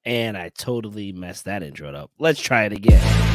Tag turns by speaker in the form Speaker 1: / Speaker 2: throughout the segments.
Speaker 1: And I totally messed that intro up. Let's try it again.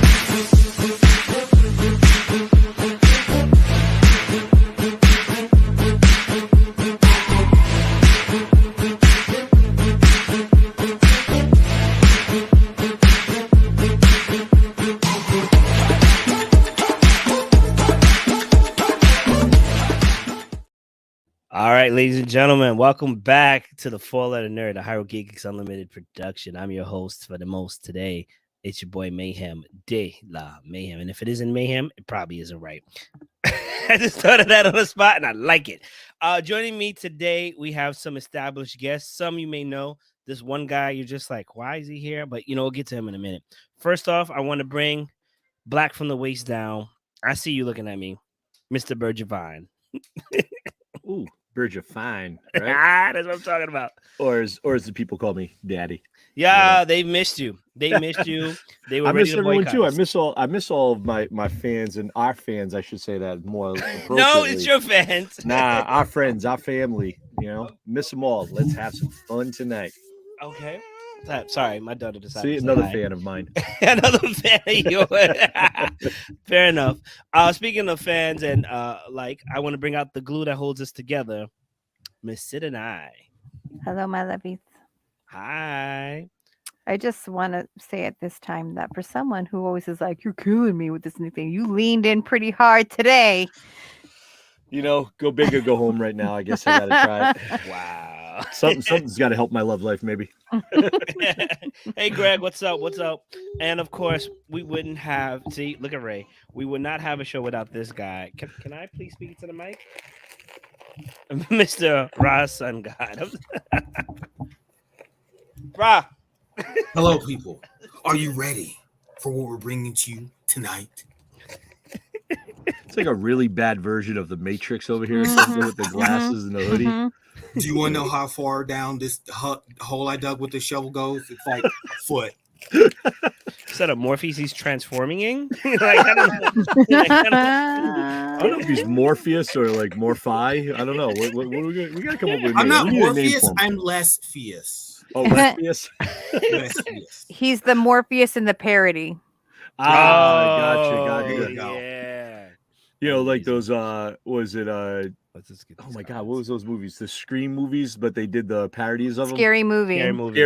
Speaker 1: All right, ladies and gentlemen, welcome back to the 4-Letter Nerd, a Hyrule Geeks Unlimited production. I'm your host for the most today. It's your boy Mayhem de la Mayhem. And if it isn't Mayhem, it probably isn't right. I just thought of that on the spot and I like it. Joining me today, we have some established guests. Some you may know. This one guy, you're just like, why is he here? But, we'll get to him in a minute. First off, I want to bring Black from the waist down. I see you looking at me, Mr. Bergevine.
Speaker 2: Ooh. Birds are fine, right?
Speaker 1: That's what I'm talking about.
Speaker 2: Or as the people call me, Daddy.
Speaker 1: Yeah, they missed you. They missed you. They were. I
Speaker 2: miss everyone too. I miss all of my fans and our fans. I should say that more.
Speaker 1: No, it's your fans.
Speaker 2: Nah, our friends, our family. Miss them all. Let's have some fun tonight.
Speaker 1: Okay. Sorry, my daughter decided.
Speaker 2: See, another fan of mine.
Speaker 1: Another fan of yours. Fair enough. Speaking of fans and I want to bring out the glue that holds us together, Miss Sid and I.
Speaker 3: Hello, my lovies.
Speaker 1: Hi.
Speaker 3: I just want to say at this time that for someone who always is like, you're killing me with this new thing, you leaned in pretty hard today.
Speaker 2: Go big or go home right now. I guess I gotta try it.
Speaker 1: Wow.
Speaker 2: Something's got to help my love life, maybe.
Speaker 1: Hey, Greg, what's up? What's up? And of course, we wouldn't have. See, look at Ray. We would not have a show without this guy. Can I please speak to the mic, Mr. Ra Sun God? Ra.
Speaker 4: Hello, people. Are you ready for what we're bringing to you tonight?
Speaker 2: It's like a really bad version of the Matrix over here, something with the glasses and the hoodie.
Speaker 3: Mm-hmm.
Speaker 4: Do you want to know how far down this hole I dug with the shovel goes? It's like a foot.
Speaker 1: Instead of Morpheus, he's transforming. I
Speaker 2: don't know if he's Morpheus or like Morphi. I don't know. What we gotta come up with.
Speaker 4: I'm not Morpheus. I'm less Pheus.
Speaker 2: Oh, Lesbius.
Speaker 3: He's the Morpheus in the parody.
Speaker 2: Gotcha.
Speaker 1: Yeah.
Speaker 2: Like those. Was it? Oh my God, what was those movies? The Scream movies, but they did the parodies of them.
Speaker 3: Scary movie.
Speaker 2: Scary movies.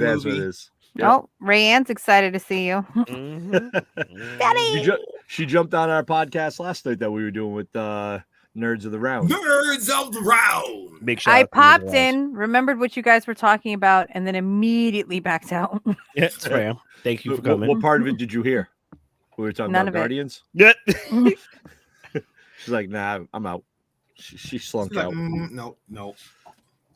Speaker 2: That's what it is.
Speaker 3: Yep. Oh, Rayanne's excited to see you.
Speaker 1: Mm-hmm.
Speaker 3: Daddy!
Speaker 2: She jumped on our podcast last night that we were doing with Nerds of the Round.
Speaker 4: Nerds of the Round.
Speaker 1: Big shout
Speaker 3: I
Speaker 1: out
Speaker 3: popped in, remembered what you guys were talking about, and then immediately backed out.
Speaker 1: Yeah, it's fair. Thank you for coming.
Speaker 2: What part of it did you hear? We were talking
Speaker 3: None
Speaker 2: about Guardians?
Speaker 1: Yeah.
Speaker 2: She's like, nah, I'm out. She slunk out.
Speaker 4: No.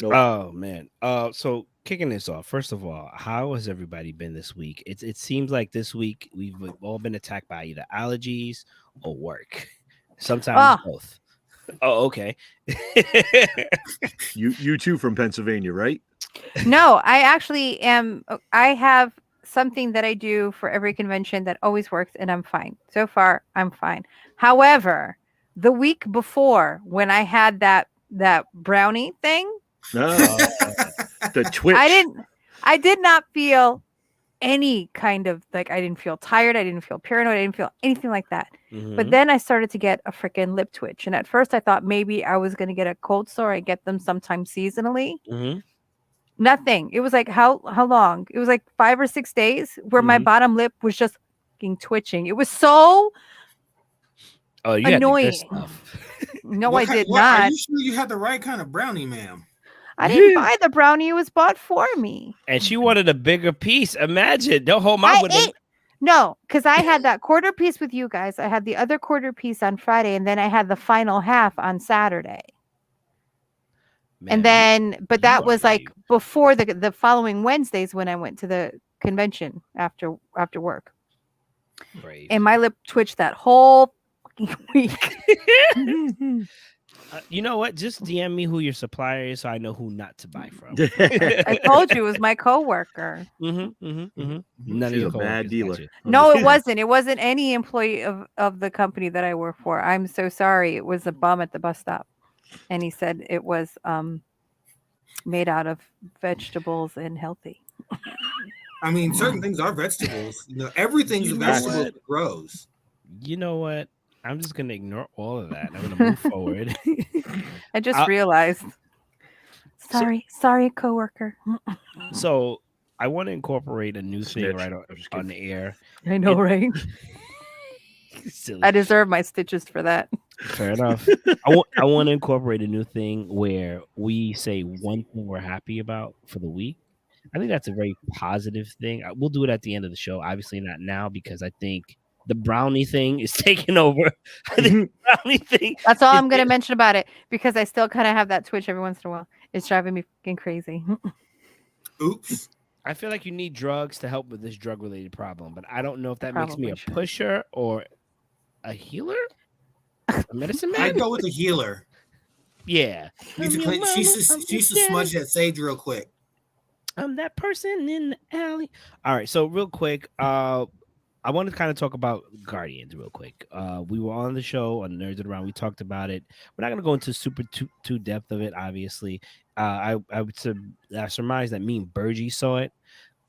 Speaker 1: Oh man. So kicking this off, first of all, how has everybody been this week? It seems like this week we've all been attacked by either allergies or work. Sometimes both. Oh, okay.
Speaker 2: You too from Pennsylvania, right?
Speaker 3: No, I actually am. I have something that I do for every convention that always works, and I'm fine. So far, I'm fine. However, the week before, when I had that brownie thing,
Speaker 2: the twitch.
Speaker 3: I did not feel any kind of I didn't feel tired. I didn't feel paranoid. I didn't feel anything like that.
Speaker 1: Mm-hmm.
Speaker 3: But then I started to get a freaking lip twitch. And at first I thought maybe I was going to get a cold sore. I get them sometimes seasonally.
Speaker 1: Mm-hmm.
Speaker 3: Nothing. It was like, how long? It was like 5 or 6 days where my bottom lip was just fucking twitching. It was so annoying. No, I did not.
Speaker 4: Are you sure you had the right kind of brownie, ma'am?
Speaker 3: I didn't buy the brownie. It was bought for me.
Speaker 1: And she wanted a bigger piece. Imagine. Don't hold my with
Speaker 3: No, because I had that quarter piece with you guys. I had the other quarter piece on Friday, and then I had the final half on Saturday. Man, and then, but that was like before the following Wednesdays when I went to the convention after work.
Speaker 1: Brave.
Speaker 3: And my lip twitched that whole week.
Speaker 1: You know what? Just DM me who your supplier is so I know who not to buy from.
Speaker 3: I told you it was my coworker.
Speaker 1: None of
Speaker 2: She's
Speaker 1: your
Speaker 2: a bad dealer.
Speaker 3: No, it wasn't. It wasn't any employee of the company that I work for. I'm so sorry. It was a bum at the bus stop. And he said it was Made out of vegetables and healthy.
Speaker 4: I mean, certain things are vegetables. Everything's a vegetable that grows.
Speaker 1: You know what? I'm just gonna ignore all of that. I'm gonna move forward.
Speaker 3: I just realized. Sorry, coworker.
Speaker 1: So I want to incorporate a new thing right on the air.
Speaker 3: I know, right?
Speaker 1: Silly.
Speaker 3: I deserve my stitches for that.
Speaker 1: Fair enough. I want to incorporate a new thing where we say one thing we're happy about for the week. I think that's a very positive thing. We'll do it at the end of the show. Obviously not now because I think the brownie thing is taking over. I think the brownie thing.
Speaker 3: That's all I'm going to mention about it because I still kind of have that twitch every once in a while. It's driving me fucking crazy.
Speaker 4: Oops.
Speaker 1: I feel like you need drugs to help with this drug-related problem, but I don't know if that makes me a pusher or a healer. A medicine man?
Speaker 4: I'd go with a healer.
Speaker 1: Yeah.
Speaker 4: She's to smudge that sage real quick.
Speaker 1: I'm that person in the alley. All right, so real quick, I want to kind of talk about Guardians real quick. We were on the show on Nerds Around. We talked about it. We're not going to go into super too depth of it, obviously. I would surmise that me and Burgie saw it.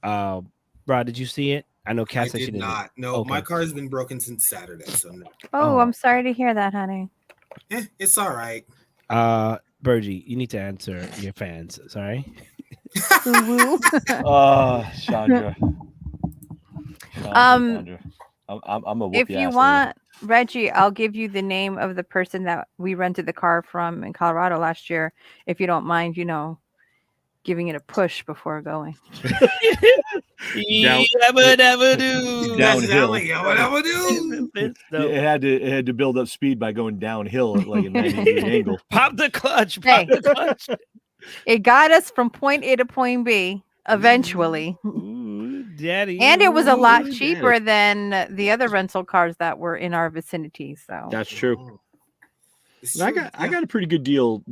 Speaker 1: Bro, did you see it? I know Cass said she did
Speaker 4: not. No, okay. My car has been broken since Saturday. So no.
Speaker 3: Oh, I'm sorry to hear that, honey.
Speaker 4: It's all right.
Speaker 1: Burgie, you need to answer your fans. Sorry.
Speaker 2: Chandra. I'm a
Speaker 3: if you want, Reggie, I'll give you the name of the person that we rented the car from in Colorado last year. If you don't mind, giving it a push before going.
Speaker 2: Downhill. It had to build up speed by going downhill at like a 90-degree angle.
Speaker 1: Pop the clutch. Pop the clutch.
Speaker 3: It got us from point A to point B eventually.
Speaker 1: Ooh, daddy.
Speaker 3: And it was a lot cheaper than the other rental cars that were in our vicinity. So
Speaker 2: that's true. I got a pretty good deal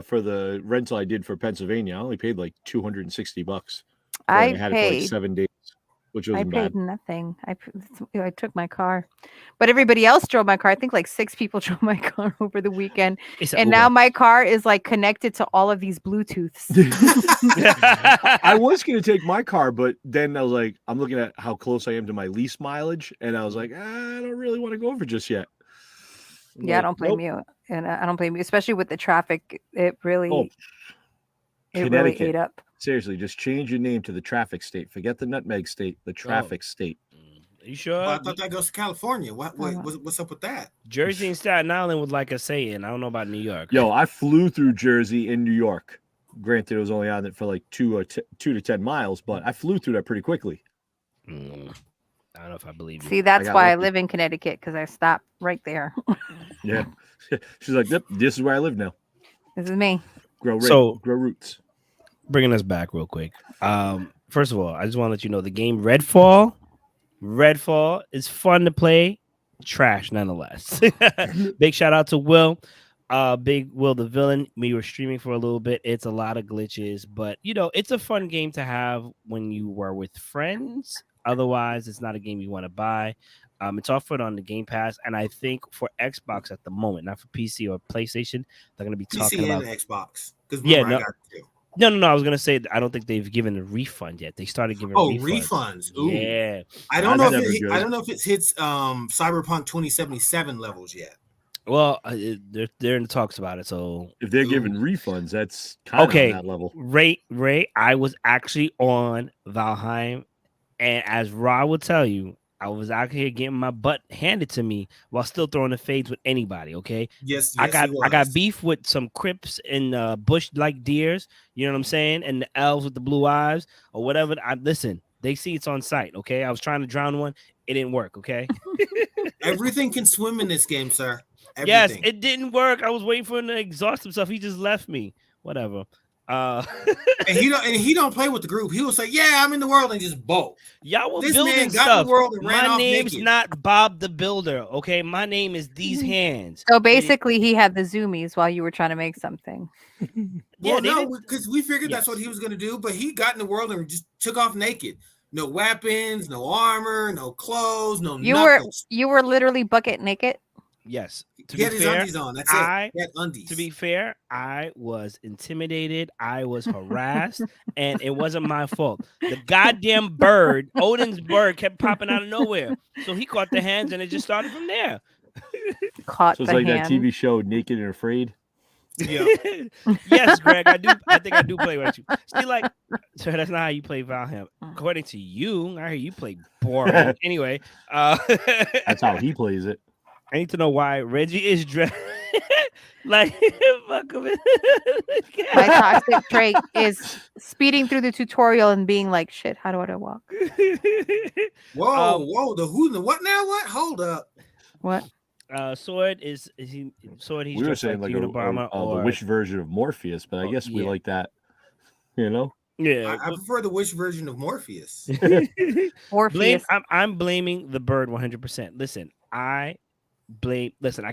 Speaker 2: for the rental I did for Pennsylvania. I only paid like $260. I had it for like 7 days, which wasn't bad.
Speaker 3: I paid nothing. I took my car, but everybody else drove my car. I think like 6 people drove my car over the weekend, and now my car is like connected to all of these Bluetooths.
Speaker 2: I was going to take my car, but then I was like, I'm looking at how close I am to my lease mileage, and I was like, I don't really want to go over just yet.
Speaker 3: I don't blame you, and I don't blame you, especially with the traffic. It really ate up.
Speaker 2: Seriously, just change your name to the traffic state. Forget the nutmeg state, the traffic state.
Speaker 1: Are you sure?
Speaker 4: Well, I thought that goes to California. What's up with that?
Speaker 1: Jersey and Staten Island would like a say-in. I don't know about New York.
Speaker 2: Yo, I flew through Jersey and New York. Granted, it was only on it for like 2 to 10 miles, but I flew through that pretty quickly.
Speaker 1: I don't know if I believe you.
Speaker 3: See, that's why I live in Connecticut, because I stopped right there.
Speaker 2: Yeah. She's like, yep, this is where I live now.
Speaker 3: This is me.
Speaker 2: Grow roots.
Speaker 1: Bringing us back real quick. First of all, I just want to let you know the game Redfall is fun to play. Trash nonetheless. Big shout out to Will. Big Will the villain. We were streaming for a little bit. It's a lot of glitches, but it's a fun game to have when you were with friends. Otherwise, it's not a game you want to buy. It's offered on the Game Pass, and I think for Xbox at the moment, not for PC or PlayStation, they're going to be talking about
Speaker 4: Xbox.
Speaker 1: No. I was going to say I don't think they've given a refund yet. They started giving
Speaker 4: refunds. Ooh.
Speaker 1: Yeah.
Speaker 4: I don't know if it hits Cyberpunk 2077 levels yet.
Speaker 1: Well, they're in the talks about it. So
Speaker 2: if they're giving refunds, that's kind of on that level.
Speaker 1: Ray, I was actually on Valheim, and as Ra will tell you, I was out here getting my butt handed to me while still throwing the fades with anybody. Okay.
Speaker 4: Yes.
Speaker 1: I got beef with some Crips and bush like deers. You know what I'm saying? And the elves with the blue eyes or whatever. Listen. They see it's on site. Okay. I was trying to drown one. It didn't work. Okay.
Speaker 4: Everything can swim in this game, sir. Everything.
Speaker 1: Yes, it didn't work. I was waiting for him to exhaust himself. He just left me. Whatever.
Speaker 4: And he don't play with the group. He will say, "Yeah, I'm in the world," and just bolt.
Speaker 1: Y'all were
Speaker 4: this
Speaker 1: building
Speaker 4: man
Speaker 1: stuff.
Speaker 4: Got the world and ran
Speaker 1: My
Speaker 4: off
Speaker 1: name's
Speaker 4: naked.
Speaker 1: not Bob the Builder. Okay, my name is These Hands.
Speaker 3: So basically, he had the zoomies while you were trying to make something.
Speaker 4: Well, no, because we figured that's what he was going to do, but he got in the world and just took off naked. No weapons, no armor, no clothes, no.
Speaker 3: You were literally bucket naked.
Speaker 1: Yes.
Speaker 4: He had his undies on. That's it. He had undies.
Speaker 1: To be fair, I was intimidated. I was harassed, and it wasn't my fault. The goddamn bird, Odin's bird, kept popping out of nowhere. So he caught the hands, and it just started from there.
Speaker 3: Caught
Speaker 2: so it's
Speaker 3: the
Speaker 2: like
Speaker 3: hand.
Speaker 2: that TV show, Naked and Afraid.
Speaker 4: Yeah.
Speaker 1: Yes, Greg, I think I do play with you. See, like, so that's not how you play Valheim. According to you, I hear you play boring. Anyway,
Speaker 2: that's how he plays it.
Speaker 1: I need to know why Reggie is dressed like fuck him.
Speaker 3: My toxic trait is speeding through the tutorial and being like, "Shit, how do I walk?"
Speaker 4: Whoa, the who and the what now? What? Hold up.
Speaker 3: What?
Speaker 1: Sword is he Sword? He's
Speaker 2: we were
Speaker 1: just
Speaker 2: saying like
Speaker 1: or
Speaker 2: the Wish version of Morpheus, but I guess we like that. You know.
Speaker 1: Yeah,
Speaker 4: I prefer the Wish version of Morpheus.
Speaker 3: Morpheus.
Speaker 1: I'm blaming the bird 100%. Listen, I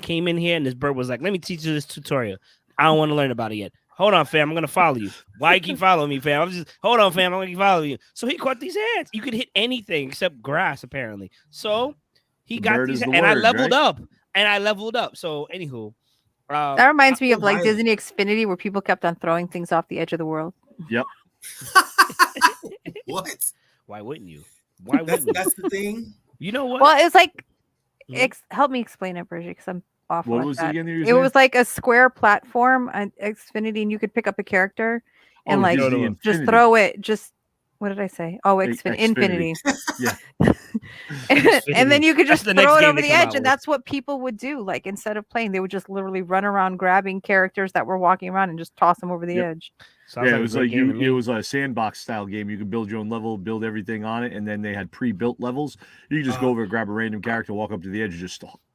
Speaker 1: came in here and this bird was like, let me teach you this tutorial. I don't want to learn about it yet. Hold on, fam. I'm going to follow you. Why you keep following me, fam? Hold on, fam. I'm going to keep following you. So he caught these hands. You could hit anything except grass, apparently. So he got these, and I leveled up. So, anywho.
Speaker 3: That reminds me of like Disney Xfinity, where people kept on throwing things off the edge of the world.
Speaker 2: Yep.
Speaker 4: What?
Speaker 1: Why wouldn't you?
Speaker 4: That's the thing.
Speaker 1: You know what?
Speaker 3: Well, it was like, help me explain it, Bridget, because I'm awful.
Speaker 2: What was it again?
Speaker 3: It was like a square platform on Xfinity, and you could pick up a character and like just throw it. Just what did I say? Oh, Infinity.
Speaker 2: Yeah.
Speaker 3: And then you could just throw it over the edge, and that's what people would do. Like instead of playing, they would just literally run around grabbing characters that were walking around and just toss them over the edge.
Speaker 2: Sounds it was like it was a sandbox style game. You could build your own level, build everything on it, and then they had pre-built levels. You could just go over and grab a random character, walk up to the edge, and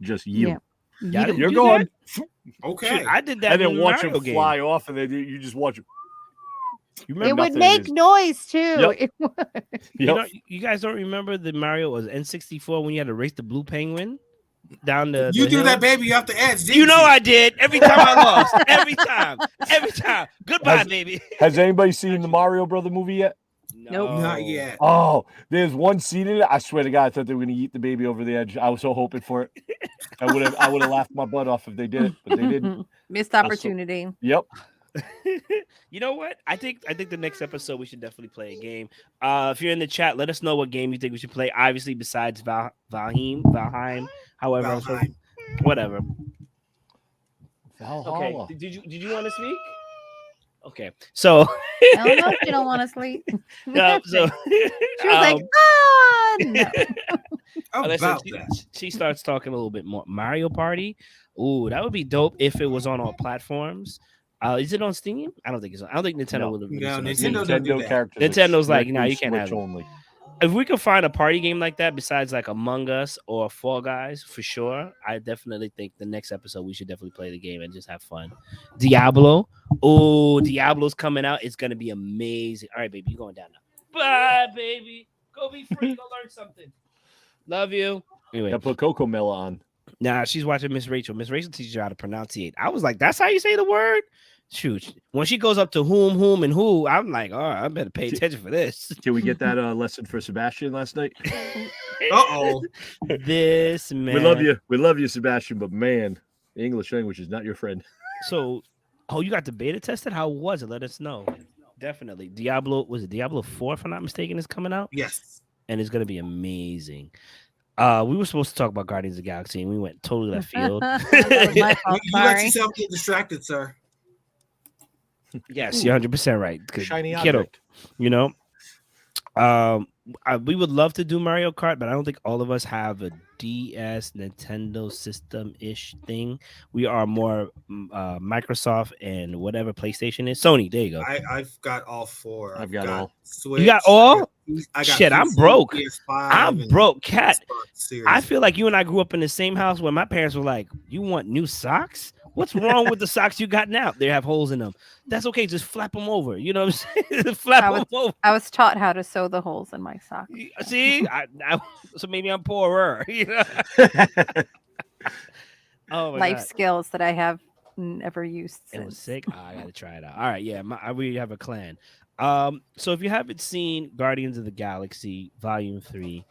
Speaker 2: just yeet them. You're going.
Speaker 1: Okay, Shoot, I did that.
Speaker 2: And then watch
Speaker 1: them
Speaker 2: fly off, and then you just watch.
Speaker 3: It would make noise too.
Speaker 1: Yep. You guys don't remember the Mario was N64 when you had to race the blue penguin down the.
Speaker 4: You do that, baby. You have to edge.
Speaker 1: You know I did. Every time I lost. Every time. Goodbye, baby.
Speaker 2: Has anybody seen the Mario Brother movie yet?
Speaker 3: Nope.
Speaker 4: Not yet.
Speaker 2: Oh, there's one scene in it. I swear to God, I thought they were going to eat the baby over the edge. I was so hoping for it. I would have laughed my butt off if they did it, but they didn't.
Speaker 3: Missed opportunity.
Speaker 2: Yep.
Speaker 1: You know what? I think the next episode we should definitely play a game. If you're in the chat, let us know what game you think we should play. Obviously, besides Valheim, however, whatever.
Speaker 2: Valhalla.
Speaker 1: Okay. Did you want to speak? Okay, so
Speaker 3: I don't know if you don't want to sleep.
Speaker 1: No, so
Speaker 3: she was like, no.
Speaker 1: She starts talking a little bit more. Mario Party. Ooh, that would be dope if it was on all platforms. Is it on Steam? I don't think it's on. I don't think Nintendo would have.
Speaker 2: Nintendo characters.
Speaker 1: Nintendo's like, no, you can't have it.
Speaker 2: Only.
Speaker 1: If we could find a party game like that besides like Among Us or Fall Guys, for sure, I definitely think the next episode we should definitely play the game and just have fun. Diablo. Oh, Diablo's coming out. It's gonna be amazing. All right, baby, you going down now. Bye, baby. Go be free. Go learn something. Love you. Anyway,
Speaker 2: I put Coco Mela on.
Speaker 1: Nah, she's watching Miss Rachel. Miss Rachel teaches her how to pronunciate. I was like, that's how you say the word? Shoot. When she goes up to whom, and who, I'm like, all right, I better pay attention for this.
Speaker 2: Can we get that lesson for Sebastian last night?
Speaker 4: Uh-oh.
Speaker 1: This man.
Speaker 2: We love you, Sebastian, but man, the English language is not your friend.
Speaker 1: So, you got the beta tested? How was it? Let us know. Definitely. Diablo 4, if I'm not mistaken, is coming out?
Speaker 4: Yes.
Speaker 1: And it's going to be amazing. We were supposed to talk about Guardians of the Galaxy, and we went totally left field.
Speaker 4: You let yourself get distracted, sir.
Speaker 1: Yes, you're 100% right.
Speaker 2: Shiny
Speaker 1: kiddo,
Speaker 2: object.
Speaker 1: you know, we would love to do Mario Kart, but I don't think all of us have a DS Nintendo system-ish thing. We are more Microsoft and whatever PlayStation is. Sony, there you go.
Speaker 4: I've got all four.
Speaker 2: I've got all.
Speaker 4: Switch,
Speaker 1: you got all?
Speaker 4: I got
Speaker 1: Shit,
Speaker 4: PC,
Speaker 1: I'm broke.
Speaker 4: PS5,
Speaker 1: I'm broke, cat.
Speaker 4: Series.
Speaker 1: I feel like you and I grew up in the same house where my parents were like, "You want new socks? What's wrong with the socks you got now? They have holes in them. That's okay. Just flap them over. You know what I'm saying? Them over.
Speaker 3: I was taught how to sew the holes in my socks.
Speaker 1: See, so maybe I'm poorer. You know? Oh my
Speaker 3: Life
Speaker 1: God.
Speaker 3: skills that I have never used.
Speaker 1: It was sick. Oh, I gotta try it out. All right, yeah, we have a clan. So if you haven't seen Guardians of the Galaxy Volume 3,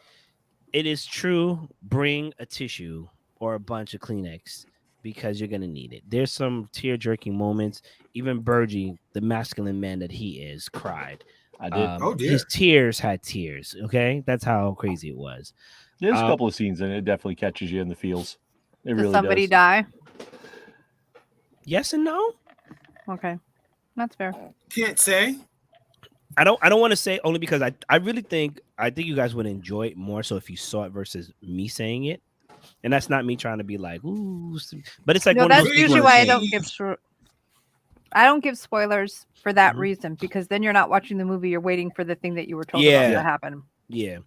Speaker 1: it is true. Bring a tissue or a bunch of Kleenex because you're gonna need it. There's some tear-jerking moments. Even Burgie, the masculine man that he is, cried.
Speaker 2: I did.
Speaker 4: Oh, dear.
Speaker 1: His tears had tears. Okay, that's how crazy it was.
Speaker 2: There's a couple of scenes in it. It definitely catches you in the feels. It
Speaker 3: Does
Speaker 2: really
Speaker 3: somebody
Speaker 2: does.
Speaker 3: die?
Speaker 1: Yes and no.
Speaker 3: Okay, that's fair.
Speaker 4: Can't say.
Speaker 1: I don't want to say, only because I really think you guys would enjoy it more so if you saw it versus me saying it. And that's not me trying to be like, ooh, but it's like
Speaker 3: No,
Speaker 1: one of
Speaker 3: that's
Speaker 1: those
Speaker 3: usually
Speaker 1: people
Speaker 3: why
Speaker 1: that
Speaker 3: I don't give spoilers for that
Speaker 1: Mhm.
Speaker 3: reason, because then you're not watching the movie. You're waiting for the thing that you were told
Speaker 1: Yeah.
Speaker 3: about to happen.
Speaker 1: Yeah.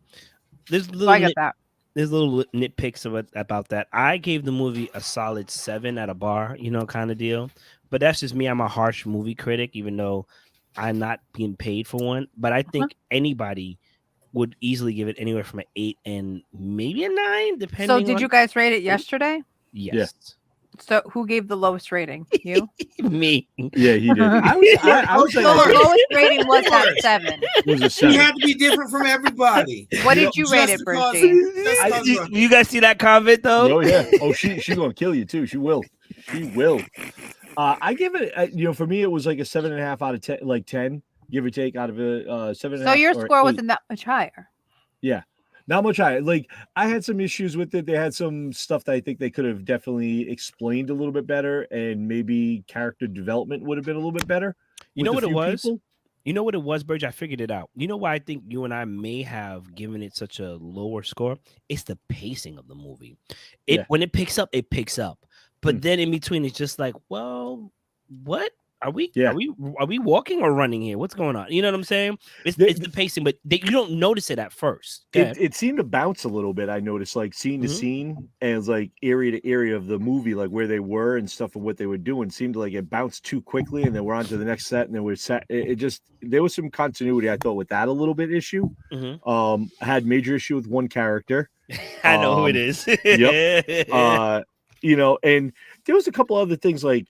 Speaker 1: There's
Speaker 3: So
Speaker 1: little
Speaker 3: I get that.
Speaker 1: there's little nitpicks about that. I gave the movie a solid 7 at a bar, kind of deal. But that's just me. I'm a harsh movie critic, even though I'm not being paid for one. But I think anybody would easily give it anywhere from an 8 and maybe a 9, depending.
Speaker 3: So did you guys rate it yesterday?
Speaker 1: Yes.
Speaker 2: Yeah.
Speaker 3: So who gave the lowest rating? You?
Speaker 1: Me.
Speaker 2: Yeah, he did. I was
Speaker 3: So
Speaker 2: like,
Speaker 3: the lowest rating was that 7.
Speaker 2: it was a
Speaker 4: You
Speaker 2: 7.
Speaker 4: have to be different from everybody.
Speaker 3: What did you rate it,
Speaker 4: Just because-
Speaker 3: Bridgie?
Speaker 4: just because-
Speaker 1: You guys see that comment though?
Speaker 2: Oh yeah. Oh, she's gonna kill you too. She will. She will. I give it. For me, it was like a 7.5 out of 10, like 10, give or take, out of a 7.5.
Speaker 3: So your
Speaker 2: or
Speaker 3: score
Speaker 2: 8.
Speaker 3: wasn't that much higher.
Speaker 2: Yeah, not much higher. Like, I had some issues with it. They had some stuff that I think they could have definitely explained a little bit better, and maybe character development would have been a little bit better.
Speaker 1: You know
Speaker 2: with
Speaker 1: what
Speaker 2: a
Speaker 1: it
Speaker 2: few
Speaker 1: was?
Speaker 2: people.
Speaker 1: You know what it was, Burge? I figured it out. You know why I think you and I may have given it such a lower score? It's the pacing of the movie. When it picks up, it picks up. But then in between, it's just like, well, what? Are we walking or running here? What's going on? You know what I'm saying? It's the pacing, but you don't notice it at first.
Speaker 2: It seemed to bounce a little bit. I noticed, like, scene to scene, and it was like area to area of the movie, like where they were and stuff and what they were doing. Seemed like it bounced too quickly, and then we're on to the next set, and then we're set. It just, there was some continuity, I thought, with that a little bit issue. I had major issue with one character.
Speaker 1: I know who it is.
Speaker 2: Yep. And there was a couple other things, like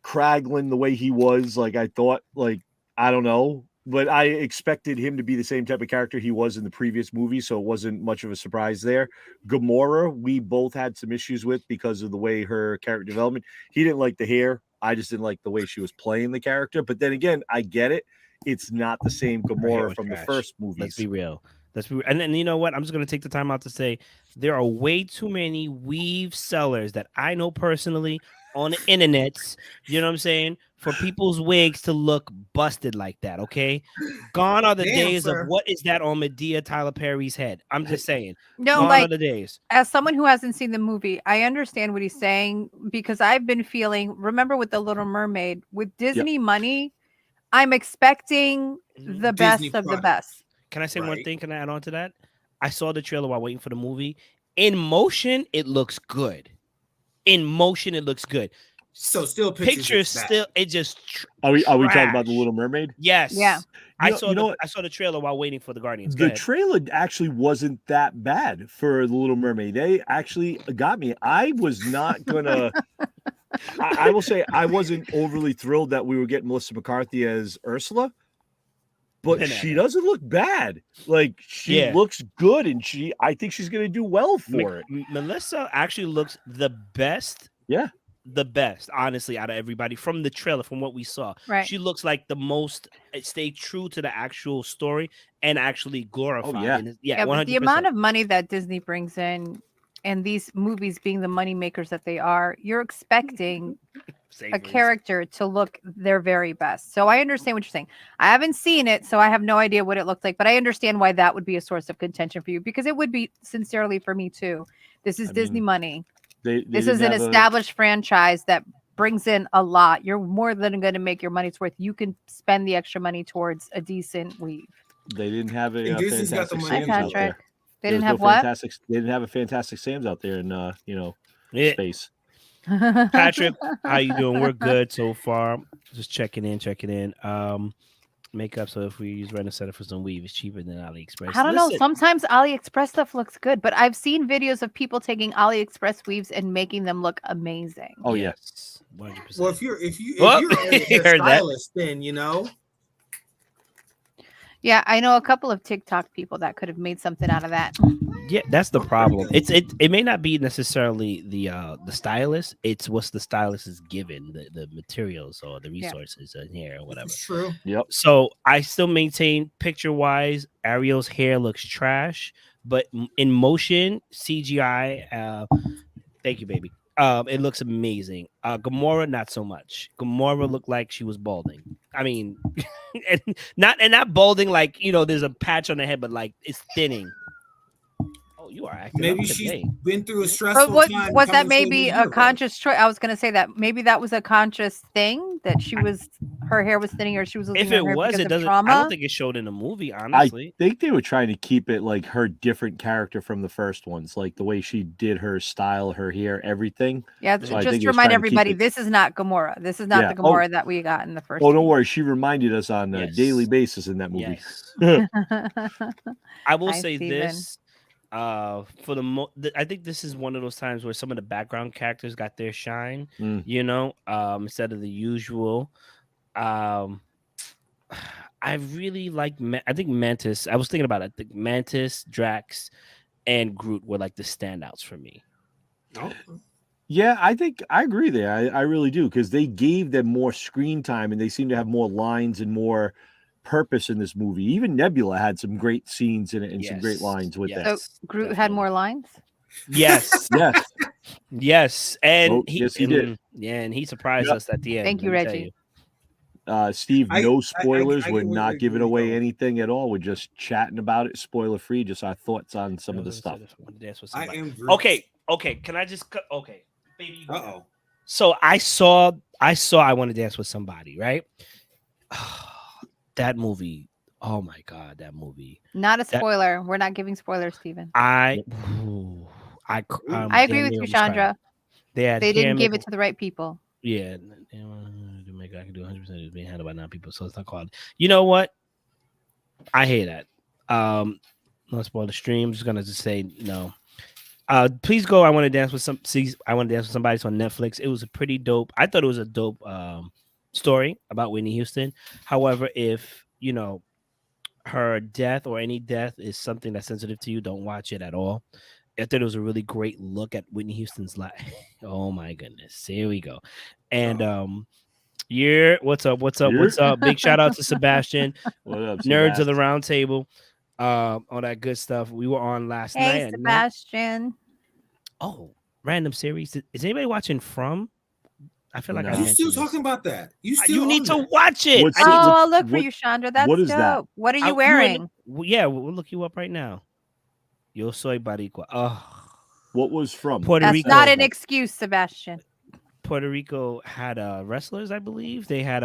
Speaker 2: Kraglin, the way he was, like, I thought, like, I don't know, but I expected him to be the same type of character he was in the previous movie, so it wasn't much of a surprise there. Gamora, we both had some issues with because of the way her character development. He didn't like the hair. I just didn't like the way she was playing the character. But then again, I get it. It's not the same Gamora from the first movies.
Speaker 1: Let's be real. And then, you know what? I'm just going to take the time out to say there are way too many weave sellers that I know personally on the internets, you know what I'm saying, for people's wigs to look busted like that, okay? Gone are the days of what is that on Medea Tyler Perry's head. I'm just saying.
Speaker 3: No,
Speaker 1: gone
Speaker 3: like,
Speaker 1: are the days.
Speaker 3: as someone who hasn't seen the movie, I understand what he's saying, because I've been feeling, remember with The Little Mermaid, with Disney money, I'm expecting the best of the best.
Speaker 1: Can I say one thing? Can I add on to that? I saw the trailer while waiting for the movie. In motion, it looks good. In motion, it looks good.
Speaker 4: So still
Speaker 1: pictures still, it just
Speaker 2: are we talking about The Little Mermaid?
Speaker 1: Yes.
Speaker 3: Yeah.
Speaker 1: I saw the trailer while waiting for the Guardians.
Speaker 2: The trailer actually wasn't that bad for The Little Mermaid. They actually got me. I was not gonna I will say I wasn't overly thrilled that we were getting Melissa McCarthy as Ursula. But she doesn't look bad. Like, she looks good, and I think she's going to do well for it.
Speaker 1: Melissa actually looks the best.
Speaker 2: Yeah.
Speaker 1: The best, honestly, out of everybody from the trailer, from what we saw.
Speaker 3: Right.
Speaker 1: She looks like the most, stay true to the actual story and actually glorified.
Speaker 2: Oh,
Speaker 1: yeah. 100%.
Speaker 3: The amount of money that Disney brings in, and these movies being the money makers that they are, you're expecting a character to look their very best. So I understand what you're saying. I haven't seen it, so I have no idea what it looks like, but I understand why that would be a source of contention for you, because it would be sincerely for me too. This is Disney money. This is an established franchise that brings in a lot. You're more than going to make your money's worth. You can spend the extra money towards a decent weave.
Speaker 2: They didn't have a Fantastic Sam's out there.
Speaker 3: They didn't have what?
Speaker 2: They didn't have a Fantastic Sam's out there in space.
Speaker 1: Patrick, how you doing? We're good so far. Just checking in. Makeup. So if we use rent a center for some weave, it's cheaper than AliExpress.
Speaker 3: I don't know. Sometimes AliExpress stuff looks good, but I've seen videos of people taking AliExpress weaves and making them look amazing.
Speaker 2: Oh yes,
Speaker 1: 100%.
Speaker 4: Well, if you're a stylist, then
Speaker 3: Yeah, I know a couple of TikTok people that could have made something out of that.
Speaker 1: Yeah, that's the
Speaker 4: Oh, there we
Speaker 1: problem.
Speaker 4: go.
Speaker 1: It may not be necessarily the stylist. It's what the stylist is given, the materials or the
Speaker 3: Yeah.
Speaker 1: resources in here or whatever.
Speaker 4: It's true.
Speaker 2: Yep.
Speaker 1: So I still maintain picture wise, Ariel's hair looks trash, but in motion CGI, thank you, baby. It looks amazing. Gamora, not so much. Gamora looked like she was balding. I mean, and not balding like there's a patch on the head, but like it's thinning. Oh, you are acting
Speaker 4: Maybe
Speaker 1: up
Speaker 4: she's
Speaker 1: today.
Speaker 4: been through a
Speaker 3: But
Speaker 4: stressful
Speaker 3: what
Speaker 4: time.
Speaker 3: was that?
Speaker 4: coming to
Speaker 3: Maybe
Speaker 4: new
Speaker 3: a
Speaker 4: universe.
Speaker 3: conscious choice. I was going to say that maybe that was a conscious thing that her hair was thinning or she was losing
Speaker 1: If
Speaker 3: her
Speaker 1: it
Speaker 3: hair
Speaker 1: was,
Speaker 3: because
Speaker 1: it
Speaker 3: of
Speaker 1: doesn't. I
Speaker 3: trauma.
Speaker 1: don't think it showed in the movie.
Speaker 2: I
Speaker 1: Honestly,
Speaker 2: think they were trying to keep it like her different character from the first ones, like the way she did her style, her hair, everything.
Speaker 3: Yeah,
Speaker 2: So I
Speaker 3: just
Speaker 2: think
Speaker 3: to
Speaker 2: it was
Speaker 3: remind
Speaker 2: trying to keep
Speaker 3: everybody,
Speaker 2: it.
Speaker 3: this is not Gamora. This is not
Speaker 2: Yeah.
Speaker 3: the Gamora that we got in the first.
Speaker 2: Oh, don't worry. She reminded us on a
Speaker 1: Yes.
Speaker 2: daily basis in that movie.
Speaker 1: yes. I will
Speaker 3: Hi,
Speaker 1: say
Speaker 3: Steven.
Speaker 1: this. For I think this is one of those times where some of the background characters got their shine.
Speaker 2: Mm.
Speaker 1: Instead of the usual. I really like. I think Mantis. I was thinking about it. I think Mantis, Drax, and Groot were like the standouts for me.
Speaker 4: Oh,
Speaker 2: Yeah, I think I agree there. I really do because they gave them more screen time and they seem to have more lines and more purpose in this movie. Even Nebula had some great scenes in it and some great
Speaker 1: Yes.
Speaker 2: lines with
Speaker 3: So
Speaker 2: that.
Speaker 3: Groot had
Speaker 1: definitely.
Speaker 3: more lines.
Speaker 1: Yes,
Speaker 2: Yes.
Speaker 1: yes, and
Speaker 2: Oh, yes, he did.
Speaker 1: and he surprised
Speaker 2: Yep.
Speaker 1: us at the end.
Speaker 3: Thank you,
Speaker 1: let me tell
Speaker 3: Reggie.
Speaker 2: Steve,
Speaker 4: I
Speaker 2: no spoilers.
Speaker 4: get
Speaker 2: We're
Speaker 4: where
Speaker 2: not giving
Speaker 4: you're
Speaker 2: away
Speaker 4: going.
Speaker 2: anything at all. We're just chatting about it, spoiler free, just our thoughts on some of the stuff.
Speaker 4: I am Groot.
Speaker 1: Okay. Can I just? Okay, baby.
Speaker 4: Uh-oh.
Speaker 1: So I saw. I Want to Dance with Somebody. Right. That movie. Oh my god, that movie.
Speaker 3: Not a spoiler. We're not giving spoilers, Steven.
Speaker 1: I
Speaker 3: agree with you, Chandra. They didn't give it to the right people.
Speaker 1: Yeah, I can do 100% is being handled by 9 people, so it's not called. You know what? I hate that. Not spoil the stream. I'm just gonna just say no. Please go. I Want to Dance with I Want to Dance with Somebody. It's on Netflix. It was a pretty dope. I thought it was a dope story about Whitney Houston. However, if her death or any death is something that's sensitive to you, don't watch it at all. I thought it was a really great look at Whitney Houston's life. Oh my goodness. Here we go. And yeah, what's up? Big shout out to Sebastian.
Speaker 2: What up,
Speaker 1: Nerds of the
Speaker 2: Sebast?
Speaker 1: Round Table. All that good stuff. We were on last night.
Speaker 3: Hey, Sebastian.
Speaker 1: Oh, random series. Is anybody watching From? I feel like
Speaker 2: No.
Speaker 1: I
Speaker 4: You still
Speaker 1: mentioned
Speaker 4: talking
Speaker 1: this.
Speaker 4: about that? You still
Speaker 1: You need
Speaker 4: on
Speaker 1: to
Speaker 4: that?
Speaker 1: watch it.
Speaker 2: What's
Speaker 3: Oh, I'll look for
Speaker 2: what-
Speaker 3: you, Chandra. That's
Speaker 2: what is that?
Speaker 3: dope. What are you
Speaker 1: You
Speaker 3: wearing?
Speaker 1: Yeah, we'll look you up right now. Yo soy baricua. Oh,
Speaker 2: What was From?
Speaker 1: Puerto
Speaker 3: That's
Speaker 1: Rico.
Speaker 3: not an excuse, Sebastian.
Speaker 1: Puerto Rico had wrestlers, I believe. They had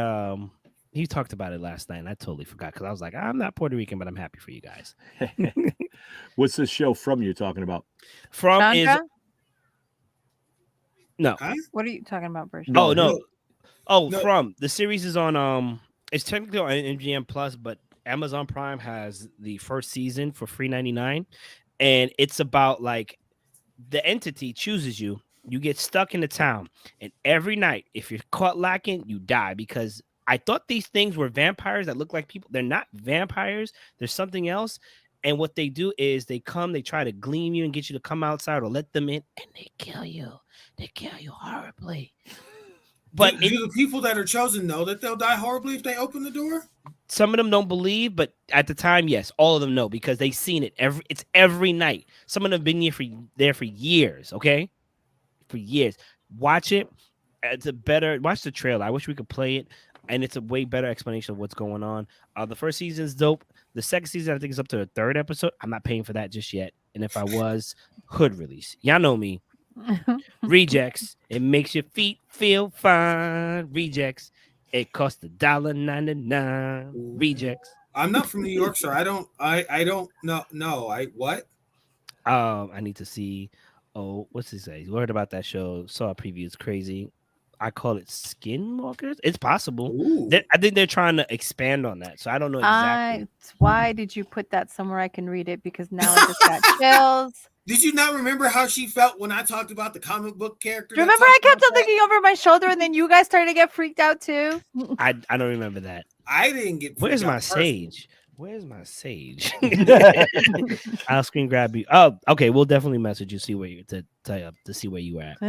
Speaker 1: he talked about it last night, and I totally forgot because I was like, I'm not Puerto Rican, but I'm happy for you guys.
Speaker 2: What's this show From you're talking about?
Speaker 1: From is
Speaker 3: Chandra?
Speaker 1: no.
Speaker 4: Huh?
Speaker 3: What are you talking about, Bershon?
Speaker 2: No,
Speaker 1: No. Oh,
Speaker 4: No.
Speaker 1: From the series is on it's technically on MGM Plus, but Amazon Prime has the first season for $3.99, and it's about like the entity chooses you. You get stuck in the town, and every night, if you're caught lacking, you die. Because I thought these things were vampires that look like people. They're not vampires. There's something else. And what they do is they try to glean you and get you to come outside or let them in, and they kill you. They kill you horribly. But
Speaker 4: do the people that are chosen know that they'll die horribly if they open the door?
Speaker 1: some of them don't believe, but at the time, yes, all of them know because they've seen it every night. Some of them have been there for years, okay? For years. Watch it. Watch the trailer. I wish we could play it, and it's a way better explanation of what's going on. The first season is dope. The second season, I think, is up to the 3rd episode. I'm not paying for that just yet. And if I was, hood release. Y'all know me. Rejects. It makes your feet feel fine. Rejects. It costs $1.99. Rejects.
Speaker 4: I'm not from New York, so I don't know. No, what?
Speaker 1: I need to see. Oh, what's he say? Heard about that show. Saw a preview. It's crazy. I call it Skinwalkers. It's possible. I think they're trying to expand on that. So I don't know exactly.
Speaker 3: Why did you put that somewhere I can read it? Because now I just got chills.
Speaker 4: Did you not remember how she felt when I talked about the comic book character?
Speaker 3: Remember, I kept on looking over my shoulder, and then you guys started to get freaked out too.
Speaker 1: I don't remember that.
Speaker 4: I didn't get.
Speaker 1: Where's my sage? Where's my sage? I'll screen grab you. Oh, okay. We'll definitely message you, see where you to see where you at.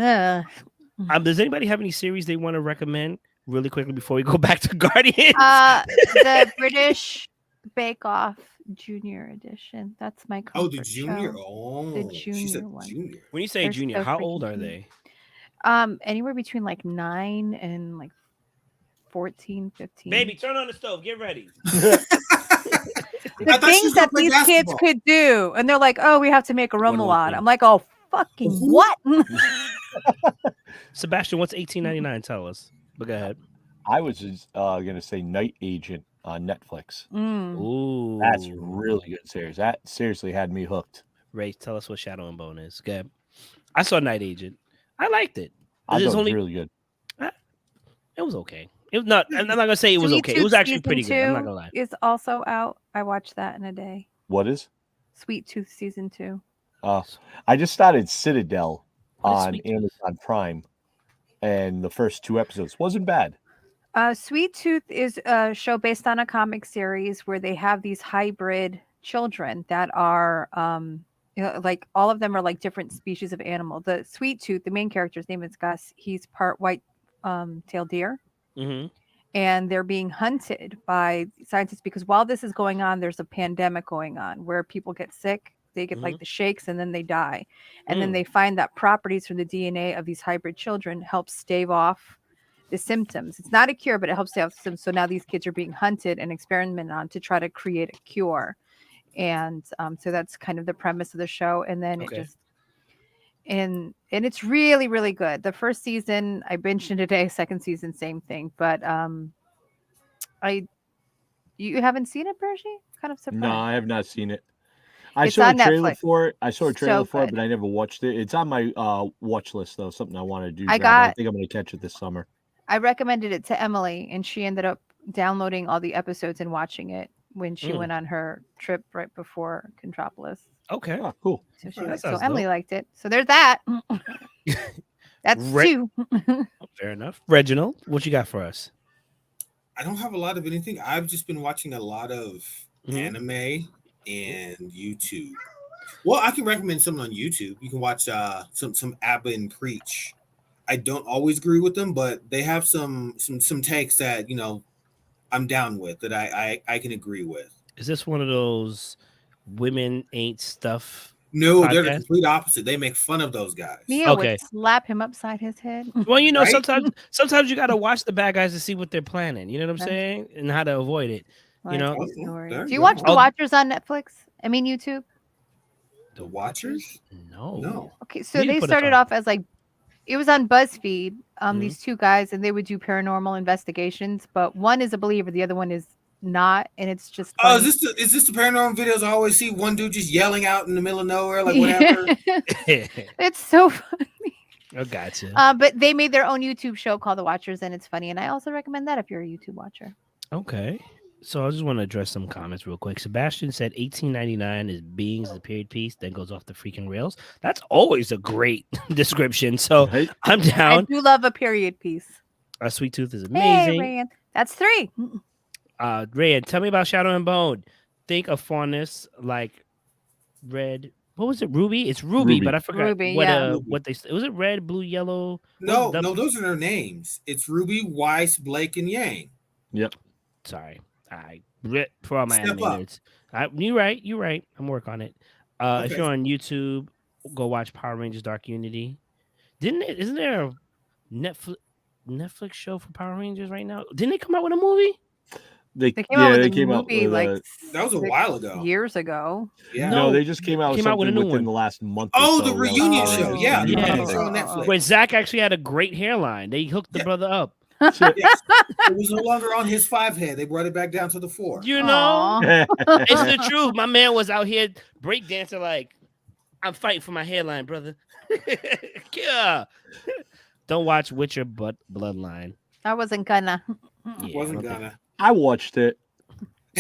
Speaker 1: Does anybody have any series they want to recommend really quickly before we go back to Guardians?
Speaker 3: The British Bake Off Junior Edition. That's my comfort
Speaker 4: the junior.
Speaker 3: show.
Speaker 4: Oh,
Speaker 3: The
Speaker 4: she
Speaker 3: junior
Speaker 4: said
Speaker 3: one.
Speaker 4: junior.
Speaker 1: When you say
Speaker 3: They're
Speaker 1: junior,
Speaker 3: so
Speaker 1: how
Speaker 3: freaking
Speaker 1: old are
Speaker 3: cute.
Speaker 1: they?
Speaker 3: Anywhere between like 9 and like 14, 15.
Speaker 1: Baby, turn on the stove. Get ready.
Speaker 3: The
Speaker 4: I thought she
Speaker 3: things
Speaker 4: was gonna
Speaker 3: that
Speaker 4: play
Speaker 3: these kids
Speaker 4: basketball.
Speaker 3: could do, and they're like, "Oh, we have to make a
Speaker 1: One
Speaker 3: remoulade."
Speaker 1: thing.
Speaker 3: I'm like, "Oh, fucking
Speaker 4: Who?
Speaker 3: what?"
Speaker 1: Sebastian, what's $18.99? Tell us. But go ahead.
Speaker 2: I was just gonna say Night Agent on Netflix.
Speaker 1: Ooh,
Speaker 2: That's a really good series. That seriously had me hooked.
Speaker 1: Ray, tell us what Shadow and Bone is. Good. I saw Night Agent. I liked it.
Speaker 2: I thought
Speaker 1: It's
Speaker 2: it was
Speaker 1: only
Speaker 2: really good.
Speaker 1: it was okay. It was not. I'm not gonna say it was
Speaker 3: Sweet
Speaker 1: okay. It
Speaker 3: Tooth
Speaker 1: was actually
Speaker 3: season
Speaker 1: pretty good. I'm not
Speaker 3: 2
Speaker 1: gonna lie.
Speaker 3: is also out. I watched that in a day.
Speaker 2: What is?
Speaker 3: Sweet Tooth season 2.
Speaker 2: I just started Citadel
Speaker 1: What is
Speaker 2: on
Speaker 1: Sweet Tooth?
Speaker 2: Amazon Prime, and the first 2 episodes wasn't bad.
Speaker 3: Sweet Tooth is a show based on a comic series where they have these hybrid children that are like all of them are like different species of animal. The Sweet Tooth, the main character's name is Gus. He's part white tailed deer.
Speaker 1: Mm-hmm.
Speaker 3: And they're being hunted by scientists because while this is going on, there's a pandemic going on where people get sick, they get like the shakes, and then they die. And then they find that properties from the DNA of these hybrid children help stave off the symptoms. It's not a cure, but it helps stave off the symptoms. So now these kids are being hunted and experimented on to try to create a cure. And so that's kind of the premise of the show. And then it just and it's really, really good. The first season I binged in a day, second season, same thing. But you haven't seen it, Bergie? Kind of surprised.
Speaker 2: No, I have not seen it. I
Speaker 3: It's
Speaker 2: saw a
Speaker 3: on
Speaker 2: trailer
Speaker 3: Netflix.
Speaker 2: for it. I saw a trailer
Speaker 3: So
Speaker 2: for it,
Speaker 3: good.
Speaker 2: but I never watched it. It's on my watch list though. Something I want to do.
Speaker 3: I
Speaker 2: I think I'm going to catch it this summer.
Speaker 3: I recommended it to Emily, and she ended up downloading all the episodes and watching it when she went on her trip right before Contropolis.
Speaker 1: Okay.
Speaker 2: Oh, cool.
Speaker 3: So,
Speaker 1: That
Speaker 3: so
Speaker 1: sounds
Speaker 3: Emily
Speaker 1: dope.
Speaker 3: liked it. So there's that. That's
Speaker 1: Re-
Speaker 3: 2.
Speaker 1: Fair enough. Reginald, what you got for us?
Speaker 4: I don't have a lot of anything. I've just been watching a lot of anime and YouTube. Well, I can recommend something on YouTube. You can watch some Abba and Preach. I don't always agree with them, but they have some takes that I'm down with, that I can agree with.
Speaker 1: Is this one of those women ain't stuff?
Speaker 4: No, they're the
Speaker 1: podcast?
Speaker 4: complete opposite. They make fun of those guys.
Speaker 3: Mia
Speaker 1: Okay.
Speaker 3: would slap him upside his head.
Speaker 1: Well,
Speaker 4: Right?
Speaker 1: sometimes you gotta watch the bad guys to see what they're planning. You know what I'm saying? And how to avoid it. You know?
Speaker 3: Like,
Speaker 4: there
Speaker 3: do
Speaker 4: you
Speaker 3: you
Speaker 4: go.
Speaker 3: watch The Watchers on Netflix? I mean YouTube?
Speaker 4: The Watchers?
Speaker 1: No.
Speaker 3: Okay, so
Speaker 1: Need to
Speaker 3: they
Speaker 1: put it
Speaker 3: started
Speaker 1: on.
Speaker 3: off as like it was on BuzzFeed. These 2 guys, and they would do paranormal investigations, but one is a believer, the other one is not, and it's just
Speaker 4: Oh,
Speaker 3: funny.
Speaker 4: is this the paranormal videos? I always see one dude just yelling out in the middle of nowhere, like whatever.
Speaker 3: It's so funny.
Speaker 1: I gotcha.
Speaker 3: But they made their own YouTube show called The Watchers, and it's funny. And I also recommend that if you're a YouTube watcher.
Speaker 1: Okay. So I just want to address some comments real quick. Sebastian said $18.99 is Beings, the period piece, then goes off the freaking rails. That's always a great description. So
Speaker 2: Right?
Speaker 1: I'm
Speaker 3: I
Speaker 1: down.
Speaker 3: do love a period piece.
Speaker 1: Our Sweet Tooth is
Speaker 3: Hey,
Speaker 1: amazing.
Speaker 3: Rand. That's 3.
Speaker 1: Rayan, tell me about Shadow and Bone. Think of fondness like red. What was it? Ruby? It's Ruby. But I forgot
Speaker 3: Ruby,
Speaker 1: what
Speaker 3: yeah.
Speaker 1: what they was it red, blue, yellow?
Speaker 4: No,
Speaker 1: What was the-
Speaker 4: those are their names. It's Ruby, Weiss, Blake, and Yang.
Speaker 2: Yep.
Speaker 1: Sorry. I for all my
Speaker 4: Step
Speaker 1: anime
Speaker 4: up.
Speaker 1: nerds. You're right. I'm working on it. If
Speaker 4: Okay.
Speaker 1: you're on YouTube, go watch Power Rangers Dark Unity. Isn't there a Netflix show for Power Rangers right now? Didn't they come out with a movie?
Speaker 3: They came out with
Speaker 2: they
Speaker 3: a
Speaker 2: came out
Speaker 3: movie
Speaker 2: with
Speaker 3: like
Speaker 4: That was a
Speaker 3: 6
Speaker 4: while ago.
Speaker 3: years ago.
Speaker 4: Yeah.
Speaker 2: No, they just came out with
Speaker 1: a new
Speaker 2: within
Speaker 1: one.
Speaker 2: the last month. or
Speaker 4: Oh,
Speaker 2: so
Speaker 4: the
Speaker 2: that was
Speaker 4: reunion
Speaker 2: Power
Speaker 4: show.
Speaker 2: Rangers.
Speaker 4: Yeah, the
Speaker 1: Yeah.
Speaker 4: reunion show on Netflix.
Speaker 1: Where Zach actually had a great hairline. They hooked the
Speaker 4: Yeah.
Speaker 1: brother up.
Speaker 4: Yes. It was no longer on his 5 head. They brought it back down to the 4.
Speaker 1: You know?
Speaker 3: Aw.
Speaker 1: It's the truth. My man was out here breakdancing like, I'm fighting for my hairline, brother. Yeah. Don't watch Witcher Bloodline.
Speaker 3: I wasn't gonna.
Speaker 1: Yeah,
Speaker 4: Wasn't
Speaker 1: I don't
Speaker 4: gonna.
Speaker 2: I watched it.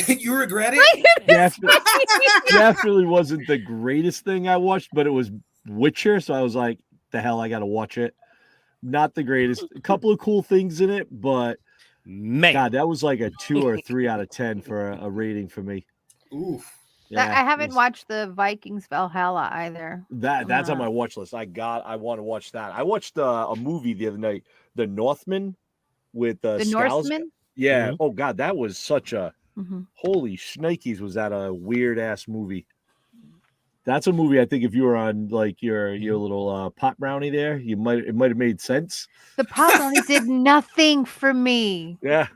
Speaker 4: You regret it?
Speaker 2: Definitely wasn't the greatest thing I watched, but it was Witcher, so I was like, the hell, I gotta watch it. Not the greatest. A couple of cool things in it, but
Speaker 1: Man.
Speaker 2: God, that was like a 2 or 3 out of 10 for a rating for me.
Speaker 4: Oof.
Speaker 2: Yeah,
Speaker 3: I haven't watched the Vikings Valhalla either.
Speaker 2: That's on my watch list. I want to watch that. I watched a movie the other night, The Northman, with
Speaker 3: The
Speaker 2: Scales.
Speaker 3: Norseman.
Speaker 2: Yeah.
Speaker 1: Mhm.
Speaker 2: Oh God, that was such a holy shnikes. Was that a weird ass movie? That's a movie I think if you were on like your little pot brownie there, it might have made sense.
Speaker 3: The pot brownie did nothing for me.
Speaker 2: Yeah.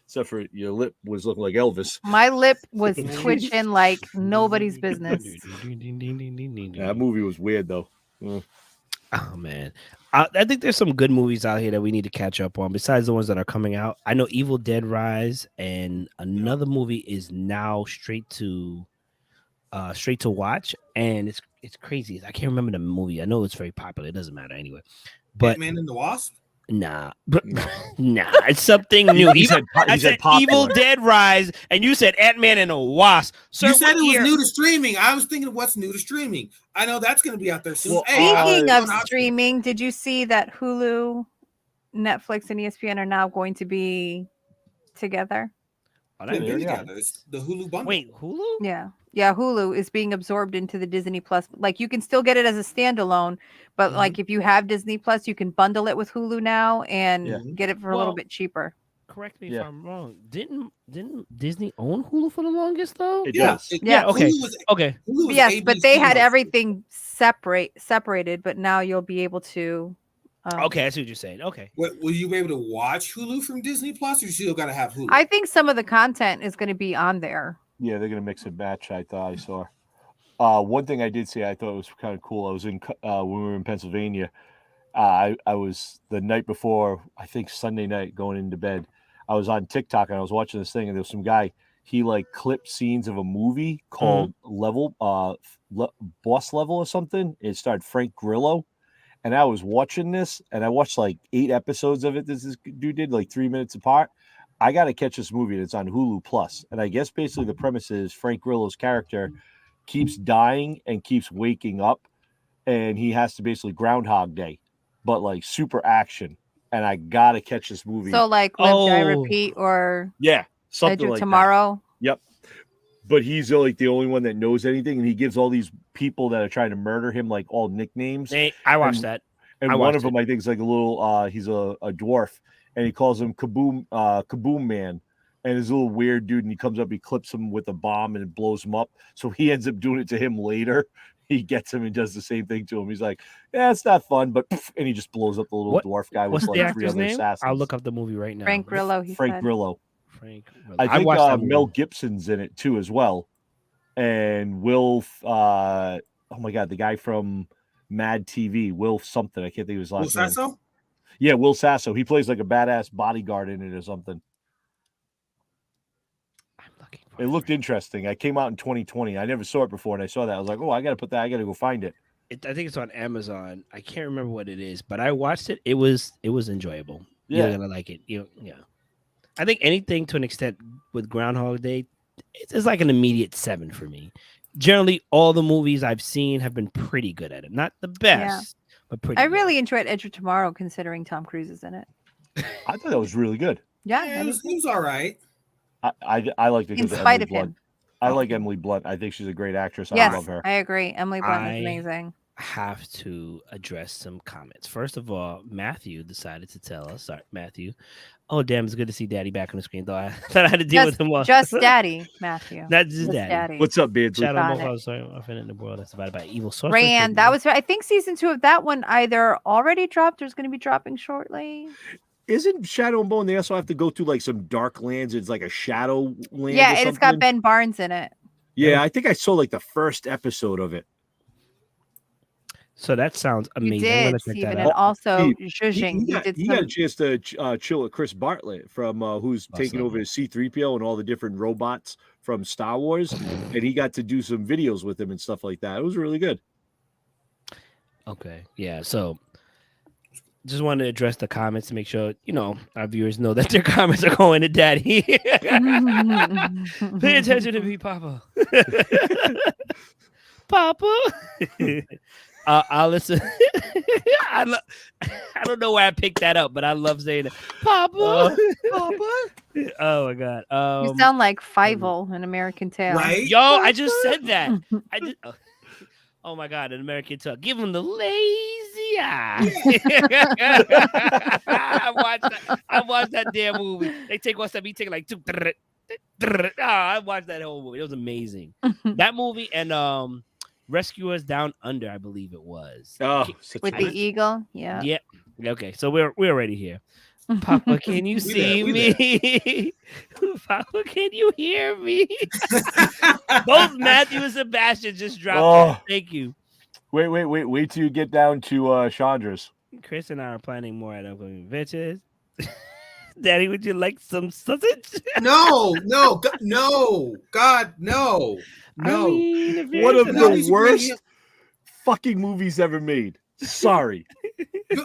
Speaker 2: Except for your lip was looking like Elvis.
Speaker 3: My lip was twitching like nobody's business.
Speaker 2: That movie was weird though.
Speaker 1: Oh man, I think there's some good movies out here that we need to catch up on. Besides the ones that are coming out, I know Evil Dead Rise and another movie is now straight to watch, and it's crazy. I can't remember the movie. I know it's very popular. It doesn't matter anyway. But
Speaker 4: Ant-Man and the Wasp.
Speaker 1: nah, it's something new. I said Evil Dead Rise, and you said Ant-Man and the Wasp. Sir,
Speaker 4: you said it was new to streaming. I was thinking of what's new to streaming. I know that's going to be out there soon.
Speaker 3: Well, speaking of streaming, did you see that Hulu, Netflix, and ESPN are now going to be together?
Speaker 4: They've been together. It's the Hulu bundle.
Speaker 1: Wait, Hulu?
Speaker 3: Yeah. Hulu is being absorbed into the Disney Plus. Like you can still get it as a standalone, but like if you have Disney Plus, you can bundle it with Hulu now and get it for a little bit cheaper.
Speaker 1: Correct me if I'm wrong. Didn't Disney own Hulu for the longest though?
Speaker 2: It does.
Speaker 3: Yeah.
Speaker 1: Okay.
Speaker 4: Hulu was
Speaker 3: yes,
Speaker 4: ABC
Speaker 3: but they had everything separated. But now you'll be able to.
Speaker 1: Okay, I see what you're saying. Okay.
Speaker 4: Will you be able to watch Hulu from Disney Plus, or you still got to have Hulu?
Speaker 3: I think some of the content is going to be on there.
Speaker 2: Yeah, they're gonna mix and match. I thought I saw. One thing I did see, I thought was kind of cool. I was in when we were in Pennsylvania. I was the night before, I think Sunday night, going into bed. I was on TikTok and I was watching this thing, and there was some guy. He like clipped scenes of a movie called Boss Level or something. It starred Frank Grillo, and I was watching this, and I watched like 8 episodes of it. This dude did like 3 minutes apart. I got to catch this movie. It's on Hulu Plus, and I guess basically the premise is Frank Grillo's character keeps dying and keeps waking up, and he has to basically Groundhog Day, but like super action. And I gotta catch this movie.
Speaker 3: So like Live, Die, Repeat, or
Speaker 2: something like
Speaker 3: Tomorrow.
Speaker 2: That. Yep. But he's like the only one that knows anything, and he gives all these people that are trying to murder him like all nicknames.
Speaker 1: I watched that.
Speaker 2: And one of them, I think, is like a little. He's a dwarf, and he calls him Kaboom Man. And his little weird dude, and he comes up, he clips him with a bomb, and it blows him up. So he ends up doing it to him later. He gets him and does the same thing to him. He's like, "Yeah, it's not fun," but and he just blows up the little dwarf guy.
Speaker 1: What's
Speaker 2: with
Speaker 1: the
Speaker 2: like 3
Speaker 1: actor's
Speaker 2: other
Speaker 1: name?
Speaker 2: assassins.
Speaker 1: I'll look up the movie right now.
Speaker 3: Frank Grillo.
Speaker 2: Frank Grillo. I
Speaker 1: I
Speaker 2: think
Speaker 1: watched that
Speaker 2: Mel
Speaker 1: movie.
Speaker 2: Gibson's in it too as well, and Will. Oh my God, the guy from Mad TV, Will something. I can't think of his last name.
Speaker 4: Sasso?
Speaker 2: Yeah, Will Sasso. He plays like a badass bodyguard in it or something. It looked interesting. I came out in 2020. I never saw it before, and I saw that. I was like, "Oh, I got to put that. I got to go find it."
Speaker 1: I think it's on Amazon. I can't remember what it is, but I watched it. It was enjoyable.
Speaker 2: Yeah.
Speaker 1: You're gonna like it. I think anything to an extent with Groundhog Day, it's like an immediate 7 for me. Generally, all the movies I've seen have been pretty good at it. Not the best, but pretty.
Speaker 3: I really enjoyed Edge of Tomorrow, considering Tom Cruise is in it.
Speaker 2: I thought that was really good.
Speaker 3: Yeah,
Speaker 4: it was all right.
Speaker 2: I like it
Speaker 3: in
Speaker 2: because
Speaker 3: spite
Speaker 2: Emily
Speaker 3: of
Speaker 2: Blunt.
Speaker 3: him.
Speaker 2: I like Emily Blunt. I think she's a great actress.
Speaker 3: Yes,
Speaker 2: I love her.
Speaker 3: I agree. Emily Blunt is amazing.
Speaker 1: Have to address some comments. First of all, Matthew decided to tell us. Sorry, Matthew. Oh, damn, it's good to see Daddy back on the screen, though. I thought I had to deal with him.
Speaker 3: Just Daddy, Matthew.
Speaker 1: Not just Daddy.
Speaker 2: What's up, Beard?
Speaker 1: Shadow of Mofo, in the world that's divided by evil sorcerers.
Speaker 3: Rand, that was, I think season 2 of that one either already dropped or is going to be dropping shortly.
Speaker 2: Isn't Shadow and Bone? They also have to go through like some dark lands. It's like a shadow land.
Speaker 3: Yeah, it's got Ben Barnes in it.
Speaker 2: Yeah, I think I saw like the first episode of it.
Speaker 1: So that sounds amazing.
Speaker 3: You did, Steven, and also Zhuzhing.
Speaker 2: He got a chance to chill with Chris Bartlett from who's taking over his C-3PO and all the different robots from Star Wars, and he got to do some videos with him and stuff like that. It was really good.
Speaker 1: Okay, yeah. So just wanted to address the comments to make sure our viewers know that their comments are going to Daddy. Pay attention to me, Papa. Papa. I'll listen. I don't know why I picked that up, but I love saying it. Papa.
Speaker 2: Papa.
Speaker 1: Oh my god.
Speaker 3: You sound like Fievel in American Tail.
Speaker 4: Right?
Speaker 1: Yo, I just said that. I just. Oh my god, an American Tuck. Give him the lazy eye. I watched that damn movie. They take one step, he take like two. I watched that whole movie. It was amazing. That movie and Rescuers Down Under, I believe it was.
Speaker 2: Oh,
Speaker 3: With the eagle. Yeah.
Speaker 1: Yeah. Okay, so we're already here. Papa, can you see me? Papa, can you hear me? Both Matthew and Sebastian just dropped. Thank you.
Speaker 2: Wait till you get down to Chandra's.
Speaker 1: Chris and I are planning more at upcoming adventures. Daddy, would you like some sausage?
Speaker 4: No, God, no.
Speaker 1: I mean,
Speaker 2: One of the worst fucking movies ever made. Sorry.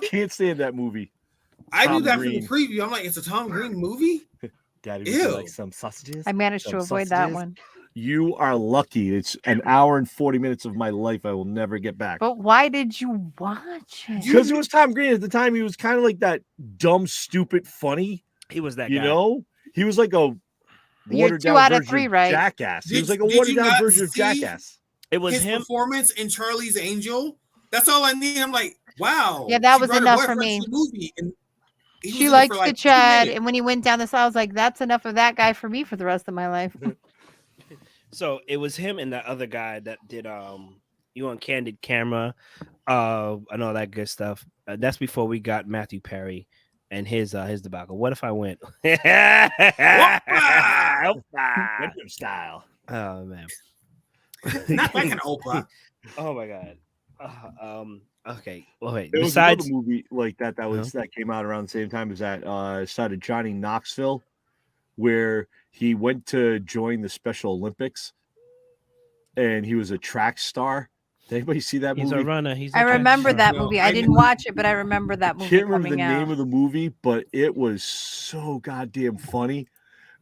Speaker 2: Can't stand that movie.
Speaker 4: I knew that from the preview. I'm like, it's a Tom Green movie?
Speaker 2: Daddy, would you like some sausages?
Speaker 3: I managed to avoid that one.
Speaker 2: You are lucky. It's an hour and 40 minutes of my life I will never get back.
Speaker 3: But why did you watch it?
Speaker 2: Because it was Tom Green at the time. He was kind of like that dumb, stupid, funny.
Speaker 1: He was that guy.
Speaker 2: You know? He was like a watered down
Speaker 3: out of
Speaker 2: version
Speaker 3: 3,
Speaker 2: of
Speaker 3: right?
Speaker 2: Jackass. He was like a watered down version of Jackass.
Speaker 1: It was
Speaker 4: his
Speaker 1: him.
Speaker 4: Performance in Charlie's Angel. That's all I need. I'm like, wow.
Speaker 3: Yeah, that was enough for me.
Speaker 4: Movie and
Speaker 3: she likes the Chad, and when he went down the side, I was like, that's enough of that guy for me for the rest of my life.
Speaker 1: So it was him and that other guy that did You on Candid Camera, and all that good stuff. That's before we got Matthew Perry and his debacle. What if I went?
Speaker 2: Winter style.
Speaker 1: Oh man,
Speaker 4: not like an Oprah.
Speaker 1: Oh my god. Okay. Well, wait.
Speaker 2: There was
Speaker 1: Besides
Speaker 2: another movie like that that came out around the same time as that. Started Johnny Knoxville, where he went to join the Special Olympics, and he was a track star. Did anybody see that movie?
Speaker 1: He's a runner.
Speaker 3: I remember that movie. I didn't watch it, but I remember that movie.
Speaker 2: Can't remember the name of the movie, but it was so goddamn funny.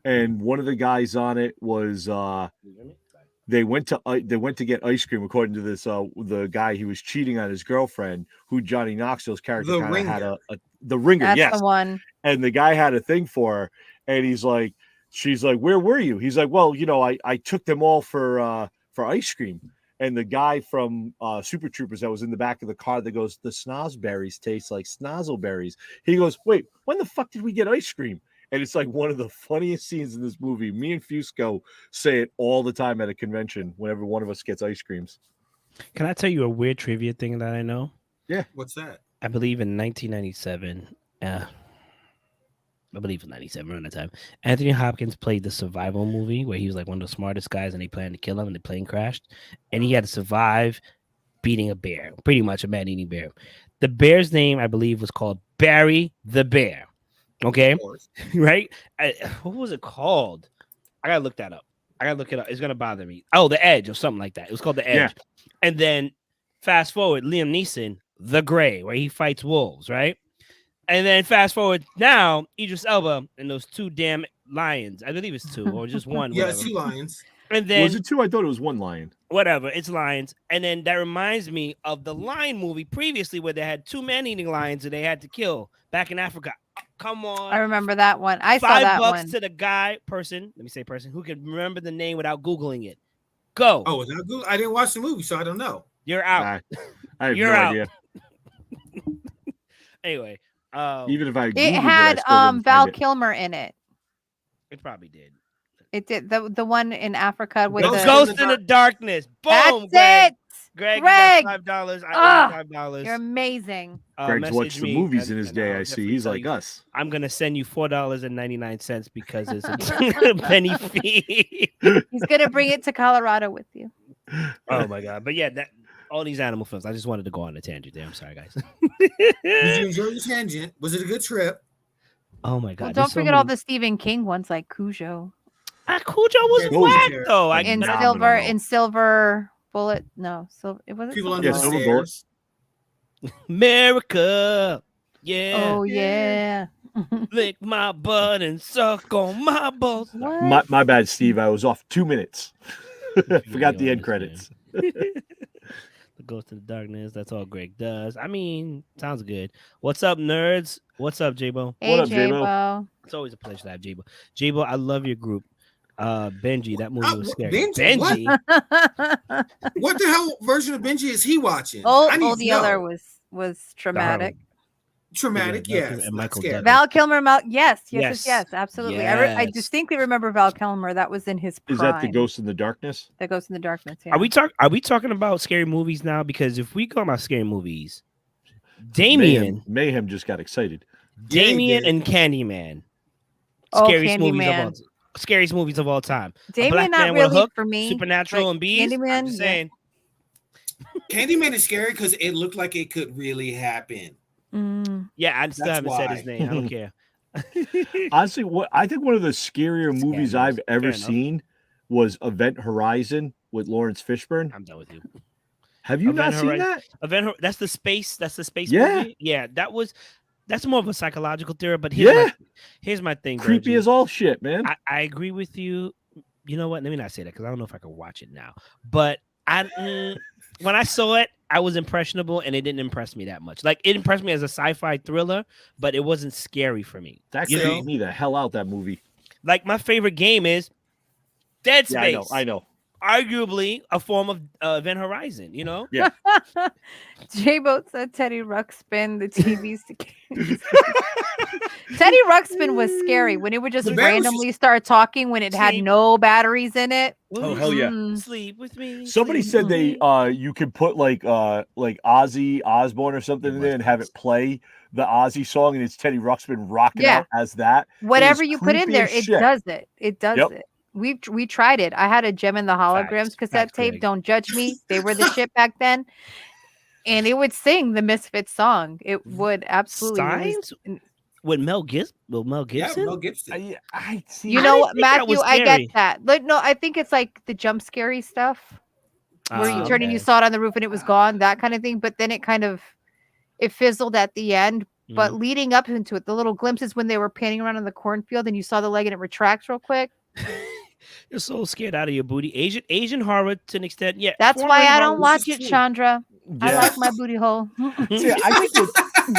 Speaker 2: And one of the guys on it was they went to get ice cream, according to this the guy who was cheating on his girlfriend, who Johnny Knoxville's character kind of had the ringer.
Speaker 3: That's
Speaker 2: yes,
Speaker 3: the one.
Speaker 2: And the guy had a thing for her, and she's like, where were you? He's like, well, I took them all for ice cream. And the guy from Super Troopers that was in the back of the car that goes, the snozberries taste like snozzleberries. He goes, wait, when the fuck did we get ice cream? And it's like one of the funniest scenes in this movie. Me and Fusco say it all the time at a convention whenever one of us gets ice creams.
Speaker 1: Can I tell you a weird trivia thing that I know?
Speaker 2: Yeah.
Speaker 4: What's that?
Speaker 1: I believe in 1997. I believe in 97 around that time. Anthony Hopkins played the survival movie where he was like one of the smartest guys and they planned to kill him and the plane crashed. And he had to survive beating a bear, pretty much a man-eating bear. The bear's name, I believe, was called Barry the Bear. Okay, right? What was it called? I gotta look that up. I gotta look it up. It's gonna bother me. Oh, The Edge or something like that. It was called The Edge. Yeah. And then fast forward, Liam Neeson, The Gray, where he fights wolves, right? And then fast forward now, Idris Elba and those 2 damn lions. I believe it's 2 or just 1.
Speaker 4: Yeah, 2 lions.
Speaker 1: And then
Speaker 2: was it 2? I thought it was 1 lion.
Speaker 1: Whatever, it's lions. And then that reminds me of the Lion movie previously where they had 2 man-eating lions that they had to kill back in Africa. Come on.
Speaker 3: I remember that one. I saw that one.
Speaker 1: $5 to the person who can remember the name without Googling it. Go.
Speaker 4: Oh, without Google? I didn't watch the movie, so I don't know.
Speaker 1: You're out.
Speaker 2: I have no idea.
Speaker 1: Anyway.
Speaker 2: Even if I
Speaker 3: it had Val Kilmer in it.
Speaker 1: It probably did.
Speaker 3: It did. The one in Africa with
Speaker 1: the Ghost in the Darkness. Boom.
Speaker 3: That's it.
Speaker 1: Greg, $5. I owe $5.
Speaker 3: You're amazing.
Speaker 2: Greg's watched the movies in his day. I see. He's like us.
Speaker 1: I'm gonna send you $4.99 because it's a penny fee.
Speaker 3: He's gonna bring it to Colorado with you.
Speaker 1: Oh my god! But yeah, all these animal films. I just wanted to go on a tangent there. I'm sorry, guys.
Speaker 4: Did you enjoy the tangent? Was it a good trip?
Speaker 1: Oh my god!
Speaker 3: Well, don't forget all the Stephen King ones like Cujo.
Speaker 1: Cujo was whack though.
Speaker 3: In Silver Bullet. No, Silver. It wasn't.
Speaker 4: People under the
Speaker 2: Silver
Speaker 4: stairs.
Speaker 1: America. Yeah.
Speaker 3: Oh yeah.
Speaker 1: Lick my butt and suck on my balls.
Speaker 2: My bad, Steve. I was off 2 minutes. Forgot the end credits.
Speaker 1: Look Ghost in the Darkness. That's all Greg does. I mean, sounds good. What's up, nerds? What's up, J-Bo?
Speaker 3: Hey,
Speaker 2: What up,
Speaker 3: J-Bo?
Speaker 1: It's always a pleasure to have J-Bo. J-Bo, I love your group. Benji, that movie was scary.
Speaker 4: Benji? What the hell version of Benji is he watching?
Speaker 3: Old Yeller was traumatic.
Speaker 4: Traumatic, yes.
Speaker 1: And Michael
Speaker 4: scary.
Speaker 1: Douglas.
Speaker 3: Val Kilmer, yes, absolutely.
Speaker 1: Yes.
Speaker 3: I distinctly remember Val Kilmer. That was in his prime.
Speaker 2: Is that the Ghost in the Darkness?
Speaker 3: The Ghost in the Darkness. Yeah.
Speaker 1: Are we talking about scary movies now? Because if we go about scary movies, Damien
Speaker 2: Mayhem just got excited.
Speaker 1: Damien and Candyman. Scariest movies of all time.
Speaker 3: Damien not really for me.
Speaker 1: Supernatural and Bees.
Speaker 3: Candyman,
Speaker 1: I'm just saying.
Speaker 4: Candyman is scary because it looked like it could really happen.
Speaker 1: Yeah, I still haven't said his name. I don't care.
Speaker 2: Honestly, I think one of the scarier movies I've ever seen was Event Horizon with Lawrence Fishburne.
Speaker 1: I'm done with you.
Speaker 2: Have you not seen that?
Speaker 1: That's the space
Speaker 2: Yeah.
Speaker 1: movie. Yeah, that's more of a psychological theory, but here's my thing.
Speaker 2: Creepy
Speaker 1: Benji.
Speaker 2: as all shit, man.
Speaker 1: I agree with you. You know what? Let me not say that because I don't know if I can watch it now. But when I saw it, I was impressionable and it didn't impress me that much. Like, it impressed me as a sci-fi thriller, but it wasn't scary for me.
Speaker 2: That creeped me the hell out, that movie.
Speaker 1: Like, my favorite game is Dead Space.
Speaker 2: Yeah, I know.
Speaker 1: Arguably a form of Event Horizon, you know?
Speaker 2: Yeah.
Speaker 3: J-Bo said Teddy Ruxpin, the TV's Teddy Ruxpin was scary when it would just randomly start talking when it had no batteries in it.
Speaker 2: Oh, hell yeah.
Speaker 1: Sleep with me.
Speaker 2: Somebody said you could put like Ozzy Osbourne or something in there and have it play the Ozzy song, and it's Teddy Ruxpin rocking out as that.
Speaker 3: Whatever you put in there, it does it. It does it. We tried it. I had a Gem and the Holograms cassette tape. Greg. Don't judge me. They were the shit back then. And it would sing the Misfits song. It would absolutely.
Speaker 1: Signs? With Mel Gibson?
Speaker 4: Yeah, Mel Gibson.
Speaker 2: I see.
Speaker 3: You know what, Matthew? I get that. Like, no, I think it's like the jump scary stuff where you turned and you saw it on the roof and it was gone, that kind of thing. But then it fizzled at the end. But leading up into it, the little glimpses when they were panning around in the cornfield and you saw the leg and it retracts real quick.
Speaker 1: You're so scared out of your booty. Asian horror to an extent. Yeah.
Speaker 3: That's why I don't watch it, Chandra. Yeah. I like my booty hole.
Speaker 2: See,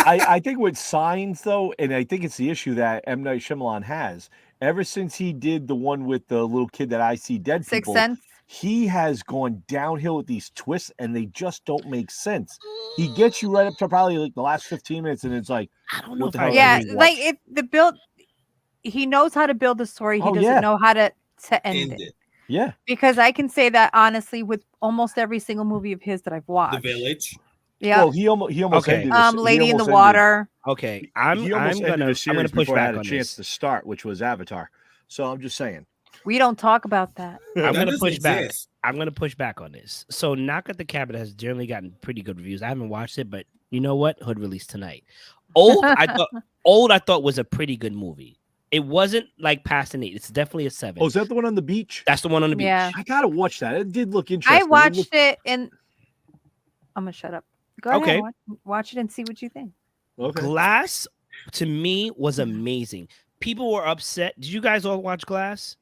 Speaker 2: I think with Signs, though, and I think it's the issue that M. Night Shyamalan has, ever since he did the one with the little kid that I see dead people,
Speaker 3: Sense.
Speaker 2: He has gone downhill with these twists, and they just don't make sense. He gets you right up to probably like the last 15 minutes, and it's like,
Speaker 1: I don't know.
Speaker 2: What the hell?
Speaker 3: Yeah, like he knows how to build a story. He doesn't know how to end it.
Speaker 2: Yeah.
Speaker 3: Because I can say that honestly with almost every single movie of his that I've watched.
Speaker 4: The Village.
Speaker 3: Yeah.
Speaker 2: Well, he almost ended
Speaker 3: Lady in the Water.
Speaker 1: Okay. I'm gonna push back on
Speaker 2: chance to start, which was Avatar. So I'm just saying.
Speaker 3: We don't talk about that.
Speaker 1: I'm gonna push back. I'm gonna push back on this. So Knock at the Cabin has generally gotten pretty good reviews. I haven't watched it, but you know what? Hood released tonight. Old I thought was a pretty good movie. It wasn't like past an 8. It's definitely a 7.
Speaker 2: Oh, is that the one on the beach?
Speaker 1: That's the one on the beach.
Speaker 3: Yeah.
Speaker 2: I gotta watch that. It did look interesting.
Speaker 3: I watched it and I'm gonna shut up. Go ahead.
Speaker 1: Okay.
Speaker 3: Watch it and see what you think.
Speaker 2: Okay.
Speaker 1: Glass to me was amazing. People were upset. Did you guys all watch Glass?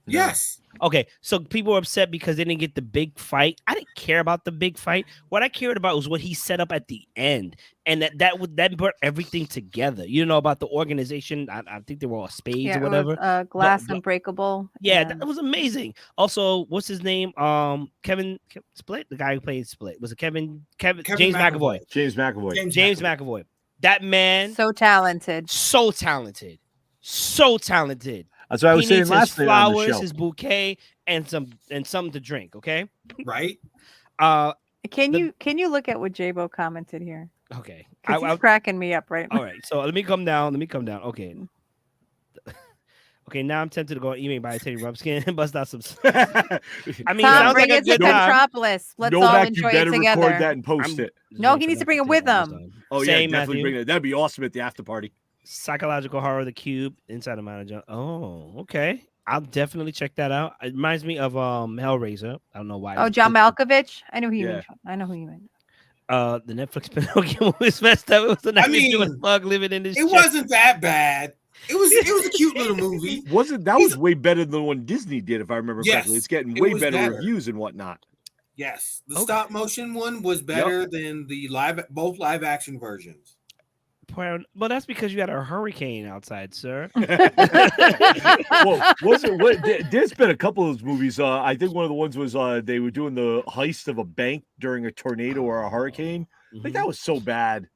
Speaker 4: Yes.
Speaker 1: Okay, so people were upset because they didn't get the big fight. I didn't care about the big fight. What I cared about was what he set up at the end, and that brought everything together. You know about the organization. I think they were all spades or whatever.
Speaker 3: It was, Glass Unbreakable.
Speaker 1: Yeah, that was amazing. Also, what's his name? Kevin Split, the guy who played Split. Was it James McAvoy?
Speaker 2: James McAvoy.
Speaker 1: James McAvoy. That man,
Speaker 3: so talented.
Speaker 2: That's what I was saying last night on the show.
Speaker 1: His bouquet, and something to drink. Okay,
Speaker 4: right.
Speaker 3: Can you look at what J-Bo commented here?
Speaker 1: Okay,
Speaker 3: he's cracking me up right now.
Speaker 1: All right, so let me come down. Okay. Okay, now I'm tempted to go on eBay and buy a Teddy Ruxpin and bust out some. I mean,
Speaker 3: Tom, bring it to Metropolis. Let's all enjoy it together.
Speaker 2: Record that and post it.
Speaker 3: No, he needs to bring it with him.
Speaker 2: Oh yeah, definitely bring it. That'd be awesome at the after party.
Speaker 1: Psychological Horror, The Cube, Inside of Manager. Oh, okay. I'll definitely check that out. It reminds me of Hellraiser. I don't know why.
Speaker 3: Oh, John Malkovich. I know who you meant.
Speaker 1: The Netflix Pinocchio was messed up. It was the night doing bug living in this.
Speaker 4: It wasn't that bad. It was a cute little movie.
Speaker 2: That was way better than the one Disney did, if I remember correctly. It's getting way better reviews and whatnot.
Speaker 4: Yes, the
Speaker 1: Okay.
Speaker 4: stop motion one was better than the both live action versions.
Speaker 1: Well, that's because you had a hurricane outside, sir.
Speaker 2: Well, was it? What? There's been a couple of those movies. I think one of the ones was they were doing the heist of a bank during a tornado or a hurricane. Like that was so bad.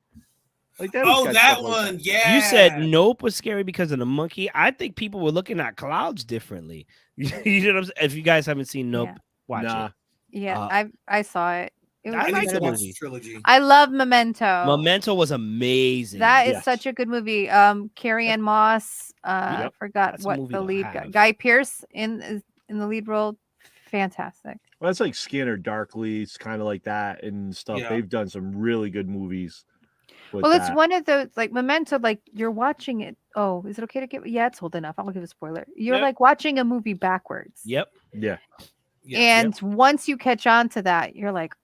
Speaker 2: Like that.
Speaker 4: Oh, that one.
Speaker 2: That.
Speaker 4: Yeah.
Speaker 1: You said Nope was scary because of the monkey. I think people were looking at clouds differently. You know what I'm saying? If you guys haven't seen Nope, watch it.
Speaker 3: Yeah, I saw it. It was
Speaker 1: I like the
Speaker 4: watch
Speaker 1: movie.
Speaker 4: the trilogy.
Speaker 3: I love Memento.
Speaker 1: Memento was amazing.
Speaker 3: That is such a good movie. Carrie Ann Moss. I forgot
Speaker 1: That's a
Speaker 3: what
Speaker 1: movie
Speaker 3: the
Speaker 1: to
Speaker 3: lead
Speaker 1: have.
Speaker 3: Guy Pearce in the lead role. Fantastic.
Speaker 2: Well, that's like Scanner Darkly. It's kind of like that and stuff.
Speaker 4: Yeah.
Speaker 2: They've done some really good movies.
Speaker 3: Well, it's one of those like Memento. Like you're watching it. Oh, is it okay to give? Yeah, it's old enough. I'll give a spoiler. You're like watching a movie backwards.
Speaker 1: Yep.
Speaker 2: Yeah.
Speaker 3: And once you catch on to that, you're like,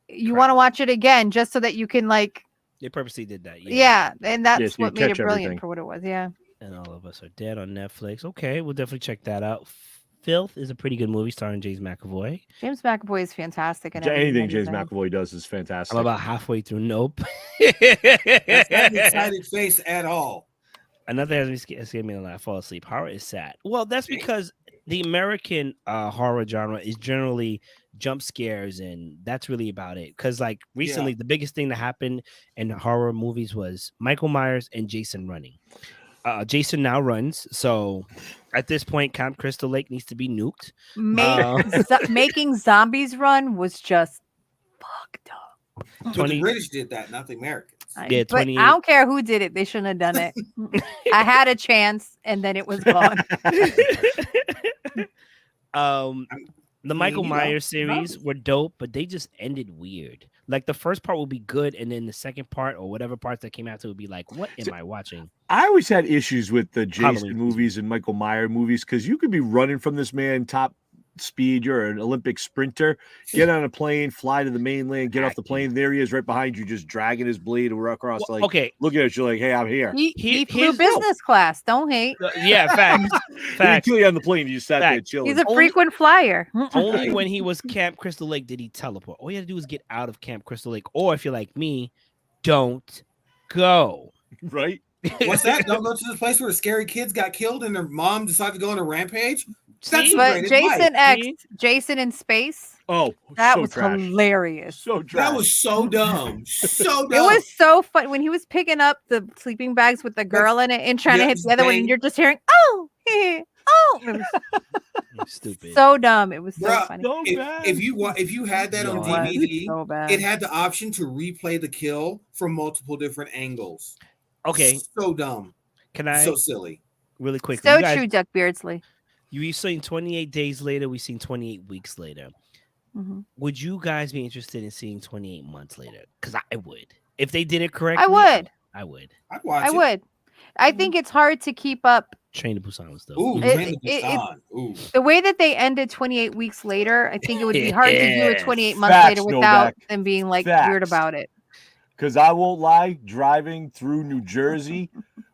Speaker 3: you want to watch it again just so that you can like.
Speaker 1: They purposely did that.
Speaker 3: Yeah, and that's
Speaker 2: so
Speaker 3: what made it brilliant
Speaker 2: everything.
Speaker 3: for what it was. Yeah.
Speaker 1: And All of Us Are Dead on Netflix. Okay, we'll definitely check that out. Filth is a pretty good movie starring James McAvoy.
Speaker 3: James McAvoy is fantastic. And
Speaker 2: anything James McAvoy does is fantastic.
Speaker 1: I'm about halfway through Nope.
Speaker 4: That's not an excited face at all.
Speaker 1: Another thing that scared me a lot. I fall asleep. Horror is sad. Well, that's because the American horror genre is generally jump scares, and that's really about it. Because like recently, the biggest thing that happened in horror movies was Michael Myers and Jason running. Jason now runs, so at this point, Camp Crystal Lake needs to be nuked.
Speaker 3: Making zombies run was just fucked up.
Speaker 4: But the British did that, not the Americans.
Speaker 1: Yeah,
Speaker 3: but I don't care who did it; they shouldn't have done it. I had a chance, and then it was gone.
Speaker 1: The Michael Myers series were dope, but they just ended weird. Like the first part will be good, and then the second part or whatever parts that came after would be like, "What am I watching?"
Speaker 2: I always had issues with the Jason
Speaker 1: Halloween
Speaker 2: movies and Michael Myers movies because you could be running from this man top speed. You're an Olympic sprinter. Get on a plane, fly to the mainland, get off the plane. There he is, right behind you, just dragging his blade across.
Speaker 1: Well,
Speaker 2: like,
Speaker 1: okay,
Speaker 2: looking at you like, "Hey, I'm here."
Speaker 3: He flew business class. Don't hate.
Speaker 1: Yeah, facts.
Speaker 2: He didn't kill you on the plane. You just sat there chilling.
Speaker 3: He's a frequent flyer.
Speaker 1: Only when he was Camp Crystal Lake did he teleport. All you had to do was get out of Camp Crystal Lake, or if you're like me, don't go.
Speaker 2: Right?
Speaker 4: What's that? Don't go to the place where the scary kids got killed and their mom decided to go on a rampage. That's
Speaker 3: but Jason in space.
Speaker 2: Oh,
Speaker 3: that
Speaker 2: so
Speaker 3: was
Speaker 2: trash.
Speaker 3: hilarious.
Speaker 2: So trash.
Speaker 4: That was so dumb. So dumb.
Speaker 3: It was so fun when he was picking up the sleeping bags with the girl in it and trying to hit the other one, and you're just hearing, "Oh, oh." It was
Speaker 1: stupid.
Speaker 3: So dumb. It was so funny.
Speaker 2: So
Speaker 4: if you had that on DVD, it had the option to replay the kill from multiple different angles.
Speaker 1: Okay.
Speaker 4: So dumb.
Speaker 1: Can I?
Speaker 4: So silly.
Speaker 1: Really quickly.
Speaker 3: So true, Duck Beardsley.
Speaker 1: You've seen 28 days later. We've seen 28 weeks later.
Speaker 3: Mm-hmm.
Speaker 1: Would you guys be interested in seeing 28 months later? Because I would. If they did it correctly,
Speaker 3: I would.
Speaker 1: I would.
Speaker 4: I'd watch it.
Speaker 3: I would. I think it's hard to keep up.
Speaker 1: Train to Busan was dope.
Speaker 4: Ooh, Train to Busan. Ooh.
Speaker 3: The way that they ended 28 weeks later, I think it would be hard to do it 28 months
Speaker 2: Facts,
Speaker 3: later without
Speaker 2: Novak.
Speaker 3: them being like
Speaker 2: Facts.
Speaker 3: weird about it.
Speaker 2: Because I won't lie, driving through New Jersey,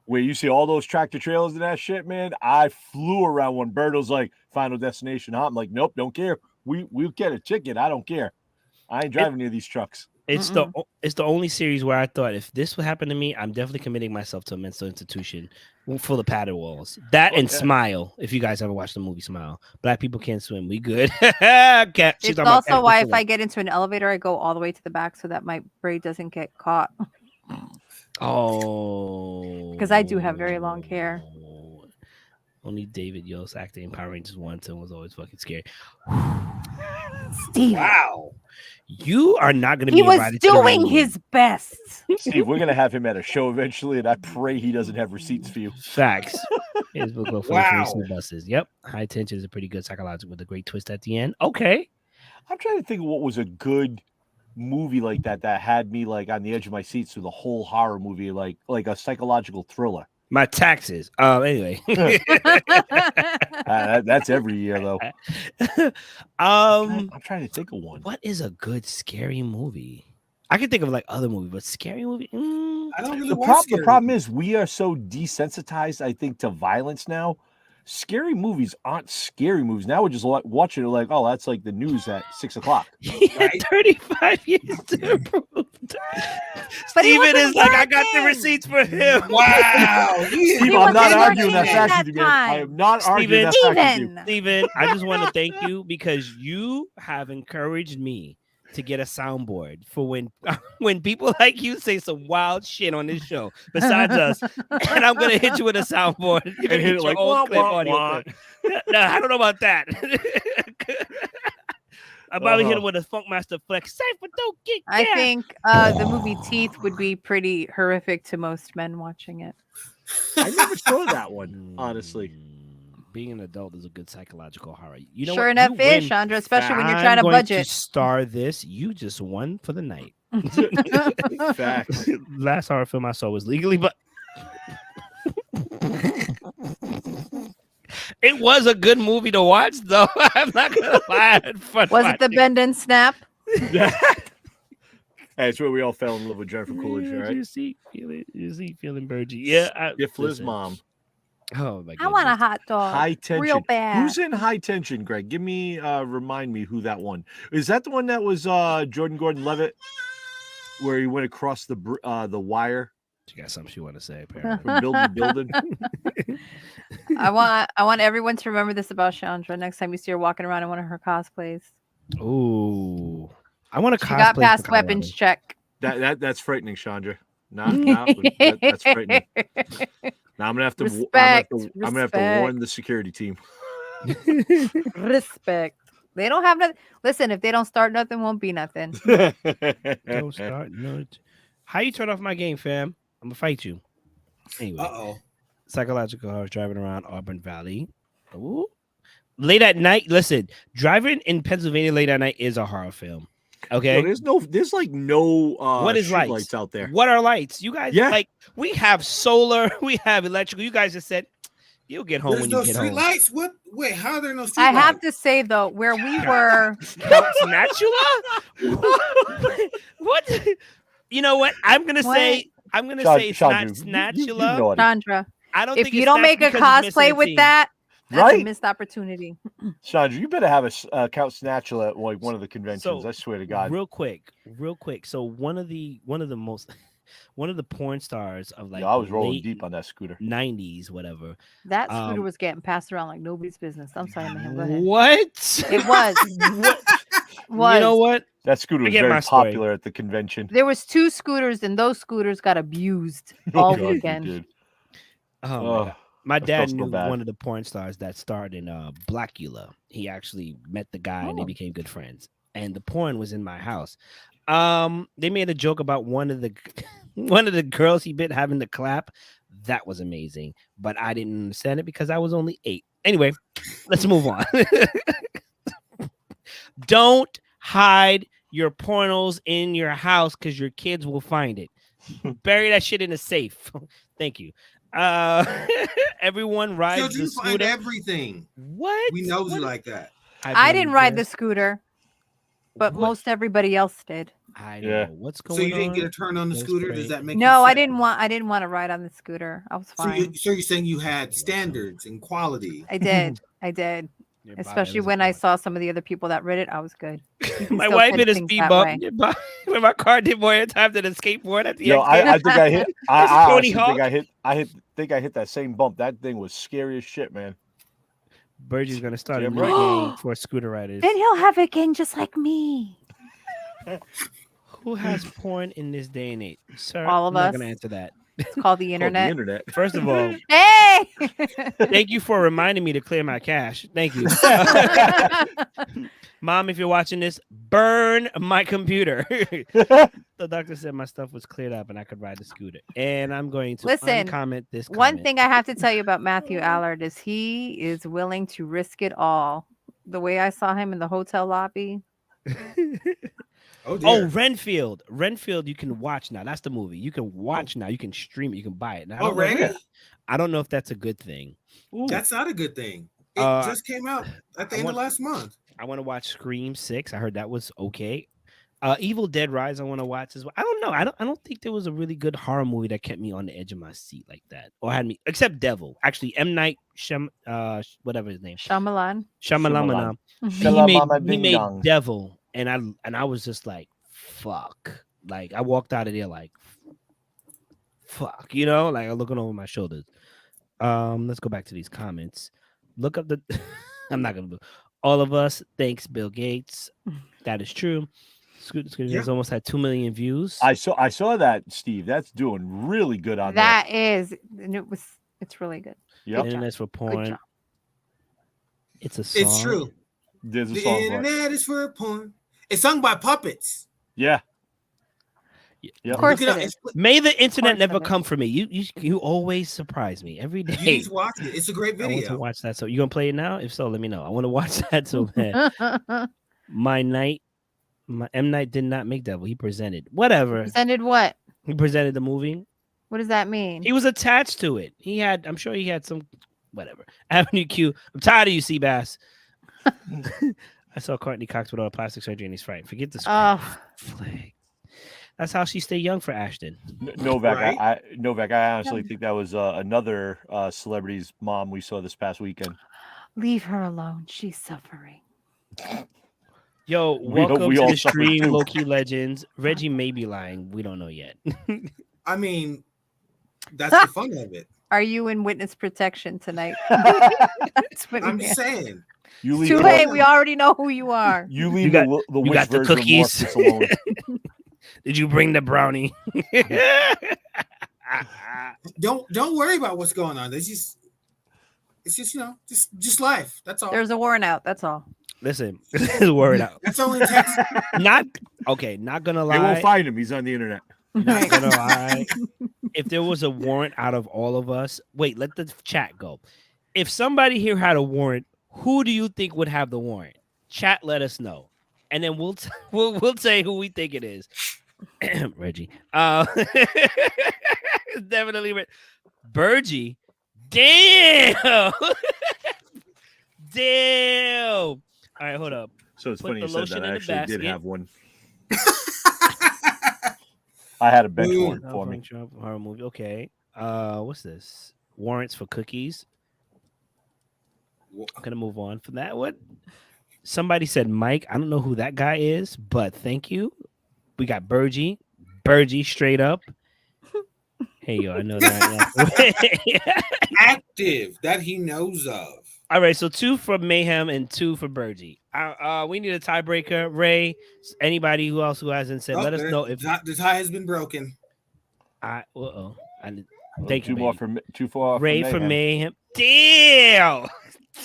Speaker 2: where you see all those tractor trailers and that shit, man, I flew around when Berto's like, "Final destination, huh?" I'm like, "Nope, don't care. We'll get a ticket. I don't care. I ain't driving near these trucks."
Speaker 1: It's the only series where I thought if this would happen to me, I'm definitely committing myself to a mental institution full of padded walls. That and Smile. If you guys ever watched the movie Smile, Black people can't swim. We good.
Speaker 3: It's also why if I get into an elevator, I go all the way to the back so that my braid doesn't get caught.
Speaker 1: Oh,
Speaker 3: because I do have very long hair.
Speaker 1: Only David Yost acting in Power Rangers 1 and was always fucking scary.
Speaker 3: Steve.
Speaker 4: Wow.
Speaker 1: You are not going to be
Speaker 3: He was
Speaker 1: invited to the
Speaker 3: doing
Speaker 1: reunion.
Speaker 3: his best.
Speaker 2: Steve, we're gonna have him at a show eventually, and I pray he doesn't have receipts for you.
Speaker 1: Facts. His book will
Speaker 4: Wow.
Speaker 1: buses. Yep. High Tension is a pretty good psychological with a great twist at the end. Okay.
Speaker 2: I'm trying to think of what was a good movie like that had me like on the edge of my seats through the whole horror movie, like a psychological thriller.
Speaker 1: My taxes. Anyway.
Speaker 2: That's every year though. I'm trying to think of one.
Speaker 1: What is a good scary movie? I can think of like other movies, but scary movie.
Speaker 4: I don't really
Speaker 2: The
Speaker 4: watch
Speaker 2: problem is we are so desensitized, I think, to violence now scary movies aren't scary movies. Now we're just watching it like, oh, that's like the news at 6 o'clock.
Speaker 1: He had 35 years to approve.
Speaker 3: But he
Speaker 1: Steven is
Speaker 3: wasn't
Speaker 1: like, I got the
Speaker 3: working.
Speaker 1: receipts for him.
Speaker 4: Wow.
Speaker 2: Steve, I'm
Speaker 3: wasn't
Speaker 2: not arguing
Speaker 3: working
Speaker 2: that
Speaker 3: at
Speaker 2: fact with
Speaker 3: that
Speaker 2: you, man. I am not
Speaker 1: Steven,
Speaker 2: arguing that fact with you.
Speaker 1: Steven, I just want to thank you because you have encouraged me to get a soundboard for when people like you say some wild shit on this show, besides us, and I'm gonna hit you with a soundboard and
Speaker 2: And hit it like, wah, wah, wah.
Speaker 1: No, I don't know about that. I'm probably hit him with a Funkmaster Flex. Safe, but don't get
Speaker 3: I
Speaker 1: down.
Speaker 3: think the movie Teeth would be pretty horrific to most men watching it.
Speaker 2: I never saw that one, honestly.
Speaker 1: Being an adult is a good psychological horror. You know
Speaker 3: Sure
Speaker 1: what?
Speaker 3: enough
Speaker 1: You win.
Speaker 3: is, Chandra, especially when you're
Speaker 1: I'm
Speaker 3: trying to
Speaker 1: going
Speaker 3: budget.
Speaker 1: To star this. You just won for the night.
Speaker 2: Facts.
Speaker 1: Last horror film I saw was Legally, but it was a good movie to watch, though. I'm not gonna lie. I had fun
Speaker 3: Was it the
Speaker 1: watching.
Speaker 3: Bend and Snap?
Speaker 2: Hey, it's where we all fell in love with Jennifer Coolidge,
Speaker 1: Yeah,
Speaker 2: right?
Speaker 1: You see, feeling Birdie. Yeah,
Speaker 2: Stifler's
Speaker 1: listen.
Speaker 2: mom.
Speaker 1: Oh my god.
Speaker 3: I want a hot dog.
Speaker 2: High tension.
Speaker 3: Real bad.
Speaker 2: Who's in High Tension, Greg? Give me, remind me who that one is. That the one that was Jordan Gordon-Levitt, where he went across the wire
Speaker 1: She got something she want to say. Apparently.
Speaker 2: from building to building.
Speaker 3: I want everyone to remember this about Chandra. Next time you see her walking around in one of her cosplays,
Speaker 1: Ooh, I want to
Speaker 3: she
Speaker 1: cosplay.
Speaker 3: got
Speaker 1: for
Speaker 3: past
Speaker 1: Colorado.
Speaker 3: weapons check.
Speaker 2: That's frightening, Chandra. That's frightening. Now I'm gonna have to.
Speaker 3: Respect.
Speaker 2: I'm gonna have to warn the security team.
Speaker 3: Respect. They don't have nothing. Listen, if they don't start nothing, won't be nothing.
Speaker 1: Don't start. No. How you turn off my game, fam? I'm gonna fight you. Anyway, psychological horror driving around Auburn Valley. Ooh. Late at night. Listen, driving in Pennsylvania late at night is a horror film. Okay.
Speaker 2: There's like no
Speaker 1: what is
Speaker 2: lights out there.
Speaker 1: What are lights? You guys,
Speaker 2: Yeah.
Speaker 1: like, we have solar, we have electrical. You guys just said you'll get home
Speaker 4: There's
Speaker 1: when
Speaker 4: no
Speaker 1: you get
Speaker 4: street
Speaker 1: home.
Speaker 4: lights. What? Wait, how are there no street
Speaker 3: I
Speaker 4: lights?
Speaker 3: have to say though, where we were,
Speaker 1: Count Snatchula? What? You know what? I'm gonna say it's not Snatchula.
Speaker 3: Chandra.
Speaker 1: I don't
Speaker 3: If
Speaker 1: think
Speaker 3: you
Speaker 1: it's
Speaker 3: don't
Speaker 1: Snatch
Speaker 3: make a
Speaker 1: because it's missing
Speaker 3: cosplay with
Speaker 1: scene.
Speaker 3: that, that's
Speaker 2: Right?
Speaker 3: a missed opportunity.
Speaker 2: Chandra, you better have a Count Snatchula at like one of the conventions.
Speaker 1: So,
Speaker 2: I swear to God.
Speaker 1: Real quick. So one of the porn stars of like
Speaker 2: I was rolling
Speaker 1: late
Speaker 2: deep on that scooter.
Speaker 1: 90s, whatever.
Speaker 3: That scooter was getting passed around like nobody's business. I'm sorry, man. Go ahead.
Speaker 1: What?
Speaker 3: It was.
Speaker 1: You know what?
Speaker 2: That scooter was
Speaker 1: Forget
Speaker 2: very
Speaker 1: my story.
Speaker 2: popular at the convention.
Speaker 3: There was 2 scooters, and those scooters got abused all weekend.
Speaker 1: Oh, my God. My
Speaker 2: I
Speaker 1: dad
Speaker 2: felt so
Speaker 1: knew
Speaker 2: bad.
Speaker 1: one of the porn stars that starred in Blackula. He actually met the guy and they
Speaker 3: Oh.
Speaker 1: became good friends. And the porn was in my house. They made a joke about one of the girls he bit having to clap. That was amazing, but I didn't understand it because I was only 8. Anyway, let's move on. Don't hide your pornos in your house because your kids will find it. Bury that shit in a safe. Thank you. Everyone rides
Speaker 4: You
Speaker 1: the
Speaker 4: find
Speaker 1: scooter.
Speaker 4: everything.
Speaker 1: What?
Speaker 4: We know you
Speaker 1: What?
Speaker 4: like that.
Speaker 3: I didn't ride the scooter, but
Speaker 1: What?
Speaker 3: most everybody else did.
Speaker 1: I don't
Speaker 2: Yeah.
Speaker 1: know what's
Speaker 4: So
Speaker 1: going
Speaker 4: you didn't
Speaker 1: on.
Speaker 4: get a turn on the
Speaker 1: That's
Speaker 4: scooter?
Speaker 1: great.
Speaker 4: Does that make you
Speaker 3: No, I
Speaker 4: sad?
Speaker 3: didn't want to ride on the scooter. I was
Speaker 4: So,
Speaker 3: fine.
Speaker 4: so you're saying you had standards and quality.
Speaker 3: I did.
Speaker 1: Your body
Speaker 3: Especially
Speaker 1: was
Speaker 3: when I
Speaker 1: a-
Speaker 3: saw some of the other people that read it, I was good. You can
Speaker 1: My
Speaker 3: still
Speaker 1: wife
Speaker 3: finish
Speaker 1: hit a
Speaker 3: things
Speaker 1: speed
Speaker 3: that
Speaker 1: bump
Speaker 3: way.
Speaker 1: when my car did more airtime than a skateboard at the
Speaker 2: Yo,
Speaker 1: end.
Speaker 2: I think I hit.
Speaker 1: That's
Speaker 2: I
Speaker 1: Tony
Speaker 2: honestly think I hit that same bump. That thing was scary as shit, man.
Speaker 1: Burgie's gonna start a
Speaker 2: Damn
Speaker 1: new
Speaker 2: right.
Speaker 1: game for scooter riders.
Speaker 3: Then he'll have a gang just like me.
Speaker 1: Who has porn in this day and age, sir?
Speaker 3: All of
Speaker 1: I'm not
Speaker 3: us.
Speaker 1: gonna answer that.
Speaker 3: It's called the
Speaker 2: Called
Speaker 3: internet.
Speaker 2: The internet.
Speaker 1: First of all,
Speaker 3: Hey!
Speaker 1: thank you for reminding me to clear my cache. Thank you. Mom, if you're watching this, burn my computer. The doctor said my stuff was cleared up and I could ride the scooter. And I'm going to
Speaker 3: Listen,
Speaker 1: comment this.
Speaker 3: One
Speaker 1: comment.
Speaker 3: thing I have to tell you about Matthew Allard is he is willing to risk it all. The way I saw him in the hotel lobby.
Speaker 4: Oh,
Speaker 1: Oh,
Speaker 4: dear.
Speaker 1: Renfield. Renfield, you can watch now. That's the movie. You can watch now. You can stream it. You can buy it. Now,
Speaker 4: Already?
Speaker 1: I don't know if that's a good thing.
Speaker 4: That's not a good thing. It just came out at the end of last month.
Speaker 1: I want to watch Scream 6. I heard that was okay. Evil Dead Rise. I want to watch as well. I don't know. I don't think there was a really good horror movie that kept me on the edge of my seat like that, or had me except Devil. Actually, M Night whatever his name,
Speaker 3: Shyamalan.
Speaker 1: Shyamalan. He
Speaker 2: Shalamama
Speaker 1: he
Speaker 2: ding
Speaker 1: made
Speaker 2: dong.
Speaker 1: Devil, and I was just like, fuck. Like I walked out of there like, fuck. You know, like I'm looking over my shoulders. Let's go back to these comments. Look up the. I'm not gonna do all of us. Thanks, Bill Gates. That is true. Scoot has almost had 2 million views.
Speaker 2: I saw that, Steve. That's doing really good on
Speaker 3: That is, and it's really good.
Speaker 2: Yep.
Speaker 1: Internet's for
Speaker 3: Good
Speaker 1: porn.
Speaker 3: job.
Speaker 1: It's a song.
Speaker 4: It's true.
Speaker 2: There's a
Speaker 4: The
Speaker 2: song for it.
Speaker 4: internet is for porn. It's sung by puppets.
Speaker 2: Yeah.
Speaker 3: Of course
Speaker 4: Look it up.
Speaker 3: it is.
Speaker 1: May the internet
Speaker 3: course
Speaker 1: never
Speaker 3: it is.
Speaker 1: come for me. You always surprise me every
Speaker 4: You
Speaker 1: day.
Speaker 4: need to watch it. It's a great
Speaker 1: I want to
Speaker 4: video.
Speaker 1: watch that. So you gonna play it now? If so, let me know. I want to watch that so bad. My M Night did not make Devil. He presented whatever.
Speaker 3: Presented what?
Speaker 1: He presented the movie.
Speaker 3: What does that mean?
Speaker 1: He was attached to it. I'm sure he had some whatever. Avenue Q. I'm tired of you, Seabass. I saw Courtney Cox with all the plastic surgery and he's frightened. Forget this. Flag. That's how she stayed young for Ashton.
Speaker 2: Novak,
Speaker 4: Right?
Speaker 2: Novak, I honestly think that was another celebrity's mom we saw this past weekend.
Speaker 3: Leave her alone. She's suffering.
Speaker 1: Yo,
Speaker 2: We
Speaker 1: welcome to
Speaker 2: all
Speaker 1: the
Speaker 2: suffer
Speaker 1: stream,
Speaker 2: too.
Speaker 1: Low Key Legends. Reggie may be lying. We don't know yet.
Speaker 4: I mean, that's the fun of it.
Speaker 3: Are you in witness protection tonight? That's what
Speaker 4: I'm
Speaker 3: it
Speaker 4: just
Speaker 3: is.
Speaker 4: saying.
Speaker 2: You
Speaker 3: It's
Speaker 2: leave
Speaker 3: too
Speaker 2: the-
Speaker 3: late. We already know who you are.
Speaker 2: You leave
Speaker 1: got-
Speaker 2: the
Speaker 1: you
Speaker 2: witch
Speaker 1: got the
Speaker 2: version of
Speaker 1: cookies.
Speaker 2: Morpheus alone.
Speaker 1: Did you bring the brownie?
Speaker 4: Don't worry about what's going on. It's just just life. That's all.
Speaker 3: There's a warrant out. That's all.
Speaker 1: Listen, word out.
Speaker 4: That's only in Texas.
Speaker 1: Not gonna
Speaker 2: They won't
Speaker 1: lie.
Speaker 2: find him. He's on the internet.
Speaker 1: Not gonna lie. If there was a warrant out of all of us, wait, let the chat go. If somebody here had a warrant, who do you think would have the warrant? Chat, let us know, and then we'll say who we think it is. Reggie. Definitely Burgie. Damn. Damn. All right, hold up.
Speaker 2: So it's
Speaker 1: Put
Speaker 2: funny
Speaker 1: the
Speaker 2: you said
Speaker 1: lotion
Speaker 2: that. I
Speaker 1: in the
Speaker 2: actually did
Speaker 1: basket.
Speaker 2: have one. I had a bench
Speaker 4: Ooh.
Speaker 2: warrant for me.
Speaker 1: Trump horror movie. Okay. What's this? Warrants for cookies. I'm gonna move on from that. What? Somebody said Mike. I don't know who that guy is, but thank you. We got Burgie straight up. Hey yo, I know that.
Speaker 4: Active that he knows of.
Speaker 1: All right, so 2 for Mayhem and 2 for Burgie. We need a tiebreaker. Ray, anybody who hasn't said, let us know if
Speaker 4: the tie has been broken.
Speaker 1: Thank
Speaker 2: Two
Speaker 1: you,
Speaker 2: more
Speaker 1: baby.
Speaker 2: for 2 for
Speaker 1: Ray
Speaker 2: Mayhem.
Speaker 1: for Mayhem. Damn.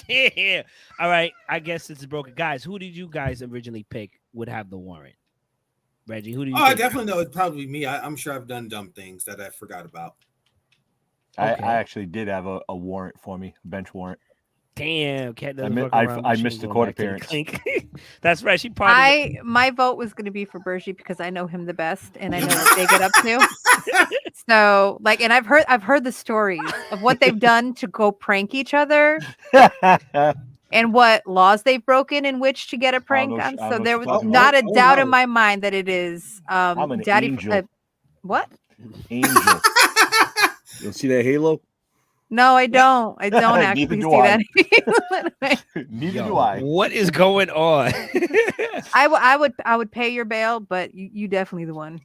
Speaker 1: Damn. All right, I guess it's broken. Guys, who did you guys originally pick would have the warrant? Reggie, who do you
Speaker 4: I
Speaker 1: think?
Speaker 4: definitely know it's probably me. I'm sure I've done dumb things that I forgot about.
Speaker 1: Okay.
Speaker 2: I actually did have a warrant for me, a bench warrant.
Speaker 1: Damn, Cat doesn't
Speaker 2: mi-
Speaker 1: fuck
Speaker 2: I-
Speaker 1: around.
Speaker 2: I
Speaker 1: She
Speaker 2: missed
Speaker 1: ain't
Speaker 2: the
Speaker 1: going
Speaker 2: court
Speaker 1: back to the
Speaker 2: appearance.
Speaker 1: clink. That's right. She probably
Speaker 3: My vote was going to be for Bergie because I know him the best and I know what they get up to. So, like, and I've heard the stories of what they've done to go prank each other and what laws they've broken in which to get a prank
Speaker 2: know-
Speaker 3: on.
Speaker 2: I
Speaker 3: So
Speaker 2: know
Speaker 3: there
Speaker 2: what
Speaker 3: was
Speaker 2: you're
Speaker 3: not a
Speaker 2: talking
Speaker 3: doubt
Speaker 4: no.
Speaker 3: in my mind that it is
Speaker 2: I'm an
Speaker 3: Daddy.
Speaker 2: angel.
Speaker 3: What?
Speaker 2: Angel. You see that halo?
Speaker 3: No, I don't. I don't
Speaker 2: Neither
Speaker 3: actually
Speaker 2: do
Speaker 3: see
Speaker 2: I.
Speaker 3: that.
Speaker 2: Neither
Speaker 1: Yo,
Speaker 2: do I.
Speaker 1: What is going on?
Speaker 3: I would pay your bail, but you definitely the one.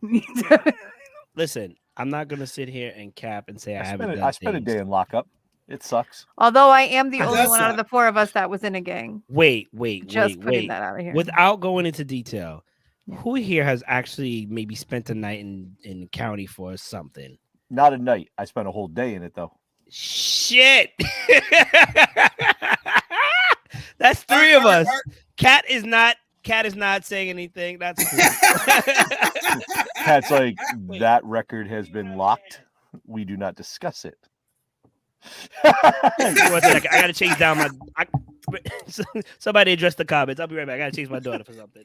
Speaker 1: Listen, I'm not gonna sit here and cap and say I haven't done
Speaker 2: I spent a
Speaker 1: things.
Speaker 2: day in lockup. It sucks.
Speaker 3: Although I am the
Speaker 4: That
Speaker 3: only
Speaker 4: does
Speaker 3: one out of
Speaker 4: suck.
Speaker 3: the 4 of us that was in a gang.
Speaker 1: Wait.
Speaker 3: Just putting that out of here.
Speaker 1: Without going into detail,
Speaker 3: Yeah.
Speaker 1: who here has actually maybe spent a night in the county for something?
Speaker 2: Not a night. I spent a whole day in it though.
Speaker 1: Shit. That's 3 of us. Cat is not saying anything. That's cool.
Speaker 2: Cat's like, that record has been locked. We do not discuss it.
Speaker 1: One second, I gotta chase down somebody address the comments. I'll be right back. I gotta chase my daughter for something.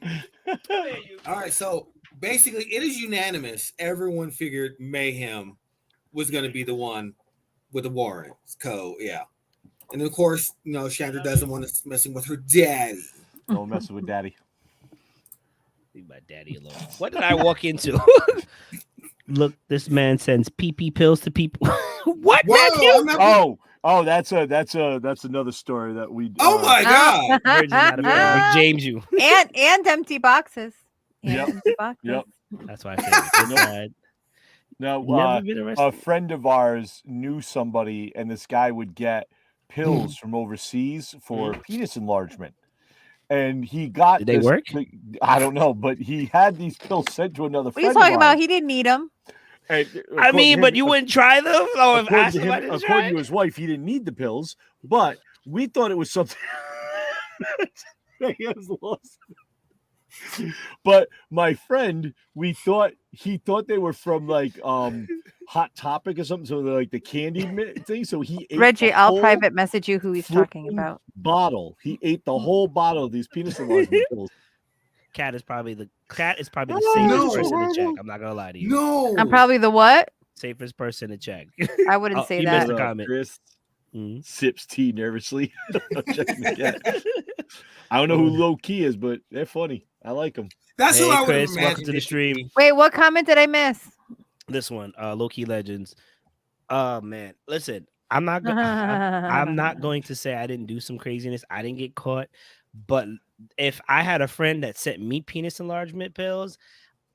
Speaker 4: All right, so basically, it is unanimous. Everyone figured Mayhem was going to be the one with the warrants code, yeah. And of course, Chandra doesn't want us messing with her daddy.
Speaker 2: Don't mess with daddy.
Speaker 1: Leave my daddy alone. What did I walk into? Look, this man sends PP pills to people. What, Matthew?
Speaker 2: Oh, that's another story that we.
Speaker 4: Oh my God!
Speaker 1: Virgin's not a fan. Rick James, you
Speaker 3: and empty boxes.
Speaker 2: Yep.
Speaker 3: Empty boxes.
Speaker 2: Yep.
Speaker 1: That's why I said
Speaker 2: No,
Speaker 1: never been arrested.
Speaker 2: a friend of ours knew somebody, and this guy would get pills from overseas for penis enlargement. And he got.
Speaker 1: Did they work?
Speaker 2: I don't know, but he had these pills sent to another.
Speaker 3: What are you talking about? He didn't need them.
Speaker 2: And,
Speaker 1: I mean, but you wouldn't try them? Oh,
Speaker 2: according to his wife, he didn't need the pills, but we thought it was something. He has lost. But my friend, he thought they were from like Hot Topic or something, so they're like the candy thing. So he ate
Speaker 3: Reggie, I'll private message you who he's talking about.
Speaker 2: Bottle. He ate the whole bottle of these penis enlargement pills.
Speaker 1: Cat is probably the safest person to check. I'm not gonna lie to you.
Speaker 4: No,
Speaker 3: I'm probably the what?
Speaker 1: Safest person to check.
Speaker 3: I wouldn't say
Speaker 1: you
Speaker 3: that.
Speaker 1: missed a comment.
Speaker 2: Chris sips tea nervously. I'm checking the cat. I don't know who low key is, but they're funny. I like them.
Speaker 4: That's who I would
Speaker 1: Chris,
Speaker 4: imagine.
Speaker 1: welcome to the stream.
Speaker 3: Wait, what comment did I miss?
Speaker 1: This one, low key legends. Oh man, listen, I'm not going to say I didn't do some craziness. I didn't get caught, but if I had a friend that sent me penis enlargement pills,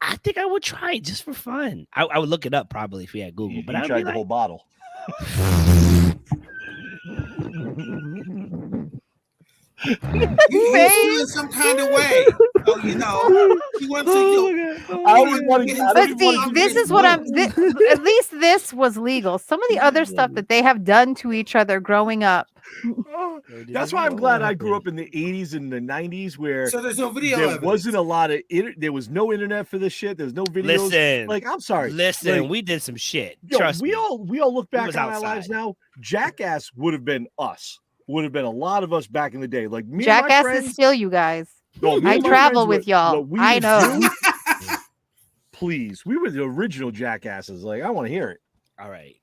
Speaker 1: I think I would try it just for fun. I would look it up probably if we had Google, but I
Speaker 2: tried the whole bottle.
Speaker 4: He's feeling some kind of way. So, you know, he wants to.
Speaker 3: This is what at least this was legal. Some of the other stuff that they have done to each other growing up.
Speaker 2: That's why I'm glad I grew up in the 80s and the 90s where
Speaker 4: so there's no video.
Speaker 2: There wasn't a lot of there was no internet for this shit. There's no videos.
Speaker 1: Listen,
Speaker 2: like I'm sorry.
Speaker 1: Listen,
Speaker 2: like,
Speaker 1: we did some shit.
Speaker 2: Yo,
Speaker 1: Trust me.
Speaker 2: We all look back on our lives now. Jackass would have been us. Would have been a lot of us back in the day. Like me,
Speaker 3: Jackass
Speaker 2: and my friends,
Speaker 3: is still you guys.
Speaker 2: No,
Speaker 3: I travel with y'all. I know.
Speaker 2: Please, we were the original jackasses. Like I want to hear it.
Speaker 1: All right.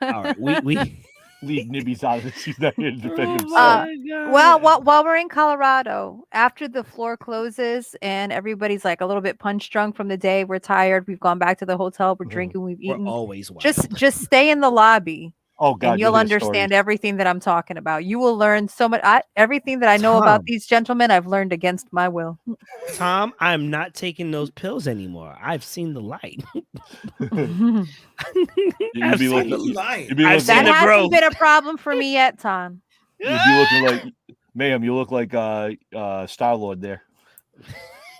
Speaker 1: All right. We
Speaker 2: leave Nibby's out of this. He's not here to defend himself.
Speaker 3: Well, while we're in Colorado, after the floor closes and everybody's like a little bit punch drunk from the day, we're tired. We've gone back to the hotel. We're drinking. We've eaten.
Speaker 1: We're always wild.
Speaker 3: Just stay in the lobby.
Speaker 2: Oh God,
Speaker 3: and you'll understand everything that I'm talking about. You will learn so much. Everything that I know about these gentlemen, I've learned against my will.
Speaker 1: Tom, I'm not taking those pills anymore. I've seen the light.
Speaker 2: I've seen the light.
Speaker 3: That hasn't been a problem for me yet, Tom.
Speaker 2: You'd be looking like, ma'am, you look like Star-Lord there.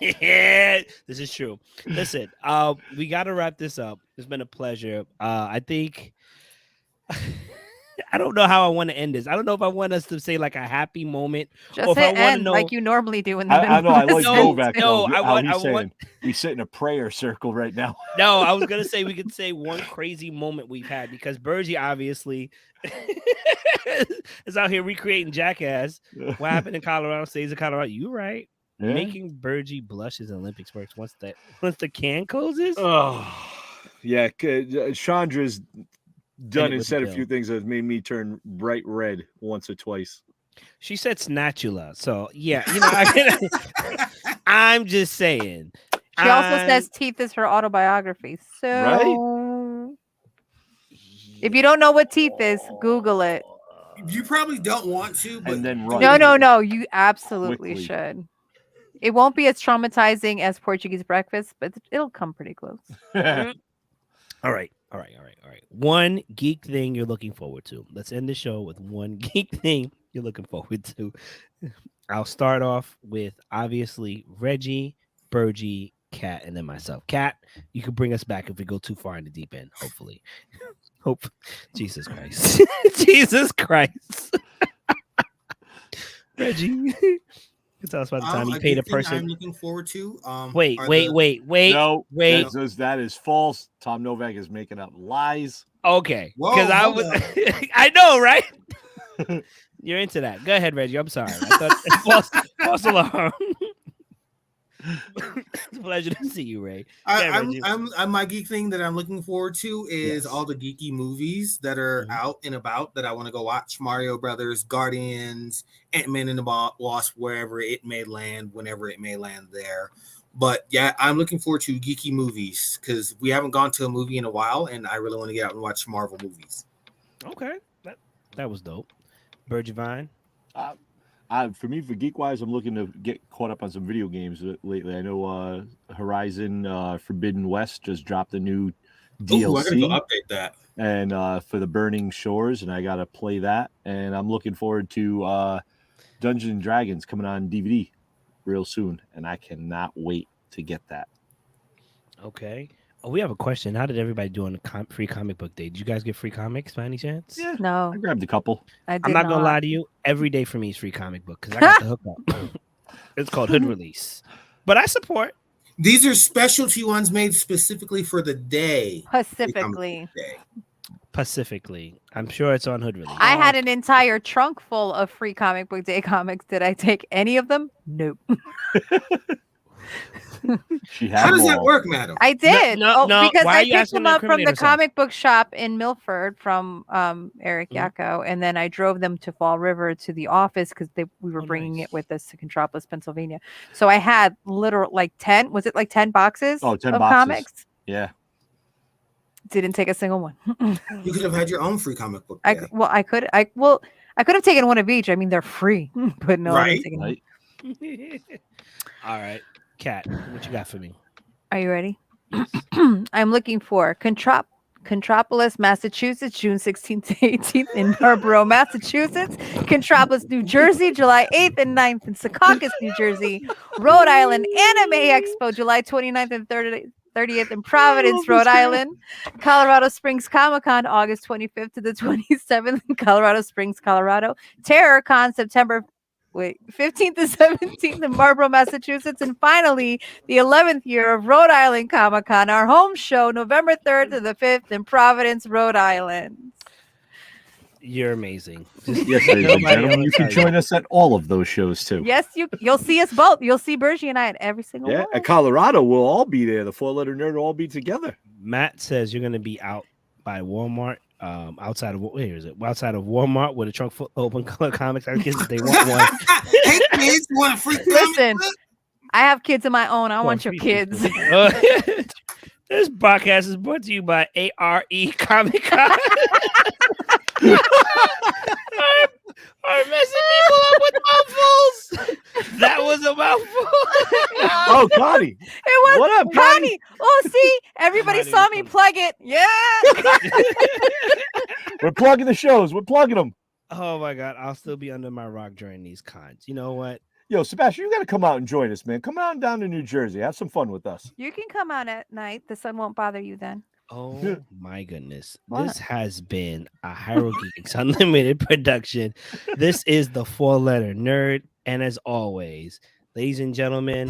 Speaker 1: Yeah, this is true. Listen, we got to wrap this up. It's been a pleasure. I think. I don't know how I want to end this. I don't know if I want us to say like a happy moment,
Speaker 3: just
Speaker 1: or if I want to know
Speaker 3: like you normally do in the
Speaker 2: I know. I like Novak.
Speaker 1: No, I want.
Speaker 2: We sit in a prayer circle right now.
Speaker 1: No, I was gonna say we could say one crazy moment we've had because Bergie obviously is out here recreating Jackass. What happened in Colorado stays in Colorado. You right? Yeah. Making Bergie blush as Olympics works once the can closes.
Speaker 2: Oh, yeah. Chandra's done and said a few things that have made me turn bright red once or twice.
Speaker 1: She said snatula, so yeah, you know. I'm just saying.
Speaker 3: She also says teeth is her autobiography. So,
Speaker 2: right?
Speaker 3: If you don't know what teeth is, Google it.
Speaker 4: You probably don't want to, but
Speaker 2: and then run.
Speaker 3: No. You absolutely should. It won't be as traumatizing as Portuguese breakfast, but it'll come pretty close.
Speaker 1: All right. One geek thing you're looking forward to. Let's end the show with one geek thing you're looking forward to. I'll start off with obviously Reggie, Bergie, Kat, and then myself. Kat, you can bring us back if we go too far in the deep end, hopefully. Jesus Christ. Jesus Christ. Reggie. Tell us about the time you paid a person.
Speaker 4: I'm looking forward to.
Speaker 1: Wait.
Speaker 2: No, wait. That is false. Tom Novak is making up lies.
Speaker 1: Okay, because I was. I know, right? You're into that. Go ahead, Reggie. I'm sorry. I thought false alarm. a pleasure to see you, Ray.
Speaker 4: I'm my geek thing that I'm looking forward to is all the geeky movies that are out and about that I want to go watch. Mario Brothers, Guardians, Ant-Man and the Wasp, wherever it may land, whenever it may land there. But yeah, I'm looking forward to geeky movies because we haven't gone to a movie in a while, and I really want to get out and watch Marvel movies.
Speaker 1: Okay, that was dope. Burgevine.
Speaker 2: For me, for geek wise, I'm looking to get caught up on some video games lately. I know Horizon Forbidden West just dropped a new DLC.
Speaker 4: Ooh, I gotta go update that.
Speaker 2: And for the Burning Shores, and I gotta play that. And I'm looking forward to Dungeons and Dragons coming on DVD real soon, and I cannot wait to get that.
Speaker 1: Okay. Oh, we have a question. How did everybody do on the free comic book day? Did you guys get free comics by any chance?
Speaker 2: Yeah,
Speaker 3: no.
Speaker 2: I grabbed a couple.
Speaker 1: I'm not gonna lie to you. Every day for me is free comic book because I got the hookup. It's called Hood Release, but I support.
Speaker 4: These are specialty ones made specifically for the day.
Speaker 3: Pacifically.
Speaker 1: I'm sure it's on Hood Release.
Speaker 3: I had an entire trunk full of free comic book day comics. Did I take any of them? Nope.
Speaker 4: How does that work, madam?
Speaker 3: I did.
Speaker 1: No.
Speaker 3: Because
Speaker 1: Why
Speaker 3: I picked them up from the comic book shop in Milford from Eric Yacko, and then I drove them to Fall River to the office because we were bringing it with us to Contropolis, Pennsylvania. So I had literal 10. Was it 10 boxes?
Speaker 2: 10
Speaker 3: of
Speaker 2: boxes.
Speaker 3: Comics?
Speaker 2: Yeah.
Speaker 3: Didn't take a single one.
Speaker 4: You could have had your own free comic book.
Speaker 3: I could have taken one of each. I mean, they're free, but no.
Speaker 4: Right.
Speaker 1: All right. Kat, what you got for me?
Speaker 3: Are you ready? I'm looking for Contropolis, Massachusetts, June 16th to 18th in Marlborough, Massachusetts. Contropolis, New Jersey, July 8th and 9th in Secaucus, New Jersey. Rhode Island Anime Expo, July 29th and 30th in Providence, Rhode Island. Colorado Springs Comic-Con, August 25th to the 27th in Colorado Springs, Colorado. TerrorCon, September 15th to 17th in Marlborough, Massachusetts. And finally, the 11th year of Rhode Island Comic-Con, our home show, November 3rd to the 5th in Providence, Rhode Island.
Speaker 1: You're amazing.
Speaker 2: Yes, ladies and gentlemen, you can join us at all of those shows too.
Speaker 3: Yes, you'll see us both. You'll see Bergie and I at every single one.
Speaker 2: At Colorado, we'll all be there. The Four-Letter Nerd will all be together.
Speaker 1: Matt says you're going to be out by Walmart. Outside of Walmart with a trunk full open color comics. I guess they want one.
Speaker 4: Hey kids, want a free
Speaker 3: Listen, I have kids of my own. I want your kids.
Speaker 1: This podcast is brought to you by ARE Comic Con. Are messing people up with mouthfuls. That was a mouthful.
Speaker 2: Oh, Connie.
Speaker 3: It was.
Speaker 2: What up,
Speaker 3: Connie? Oh, see, everybody saw me plug it. Yeah.
Speaker 2: We're plugging the shows. We're plugging them.
Speaker 1: Oh my God, I'll still be under my rock during these cons. You know what?
Speaker 2: Yo, Sebastian, you got to come out and join us, man. Come on down to New Jersey. Have some fun with us.
Speaker 3: You can come out at night. The sun won't bother you then.
Speaker 1: Oh my goodness.
Speaker 3: What?
Speaker 1: This has been a Hyrule Geeks Unlimited production. This is the Four-Letter Nerd. And as always, ladies and gentlemen,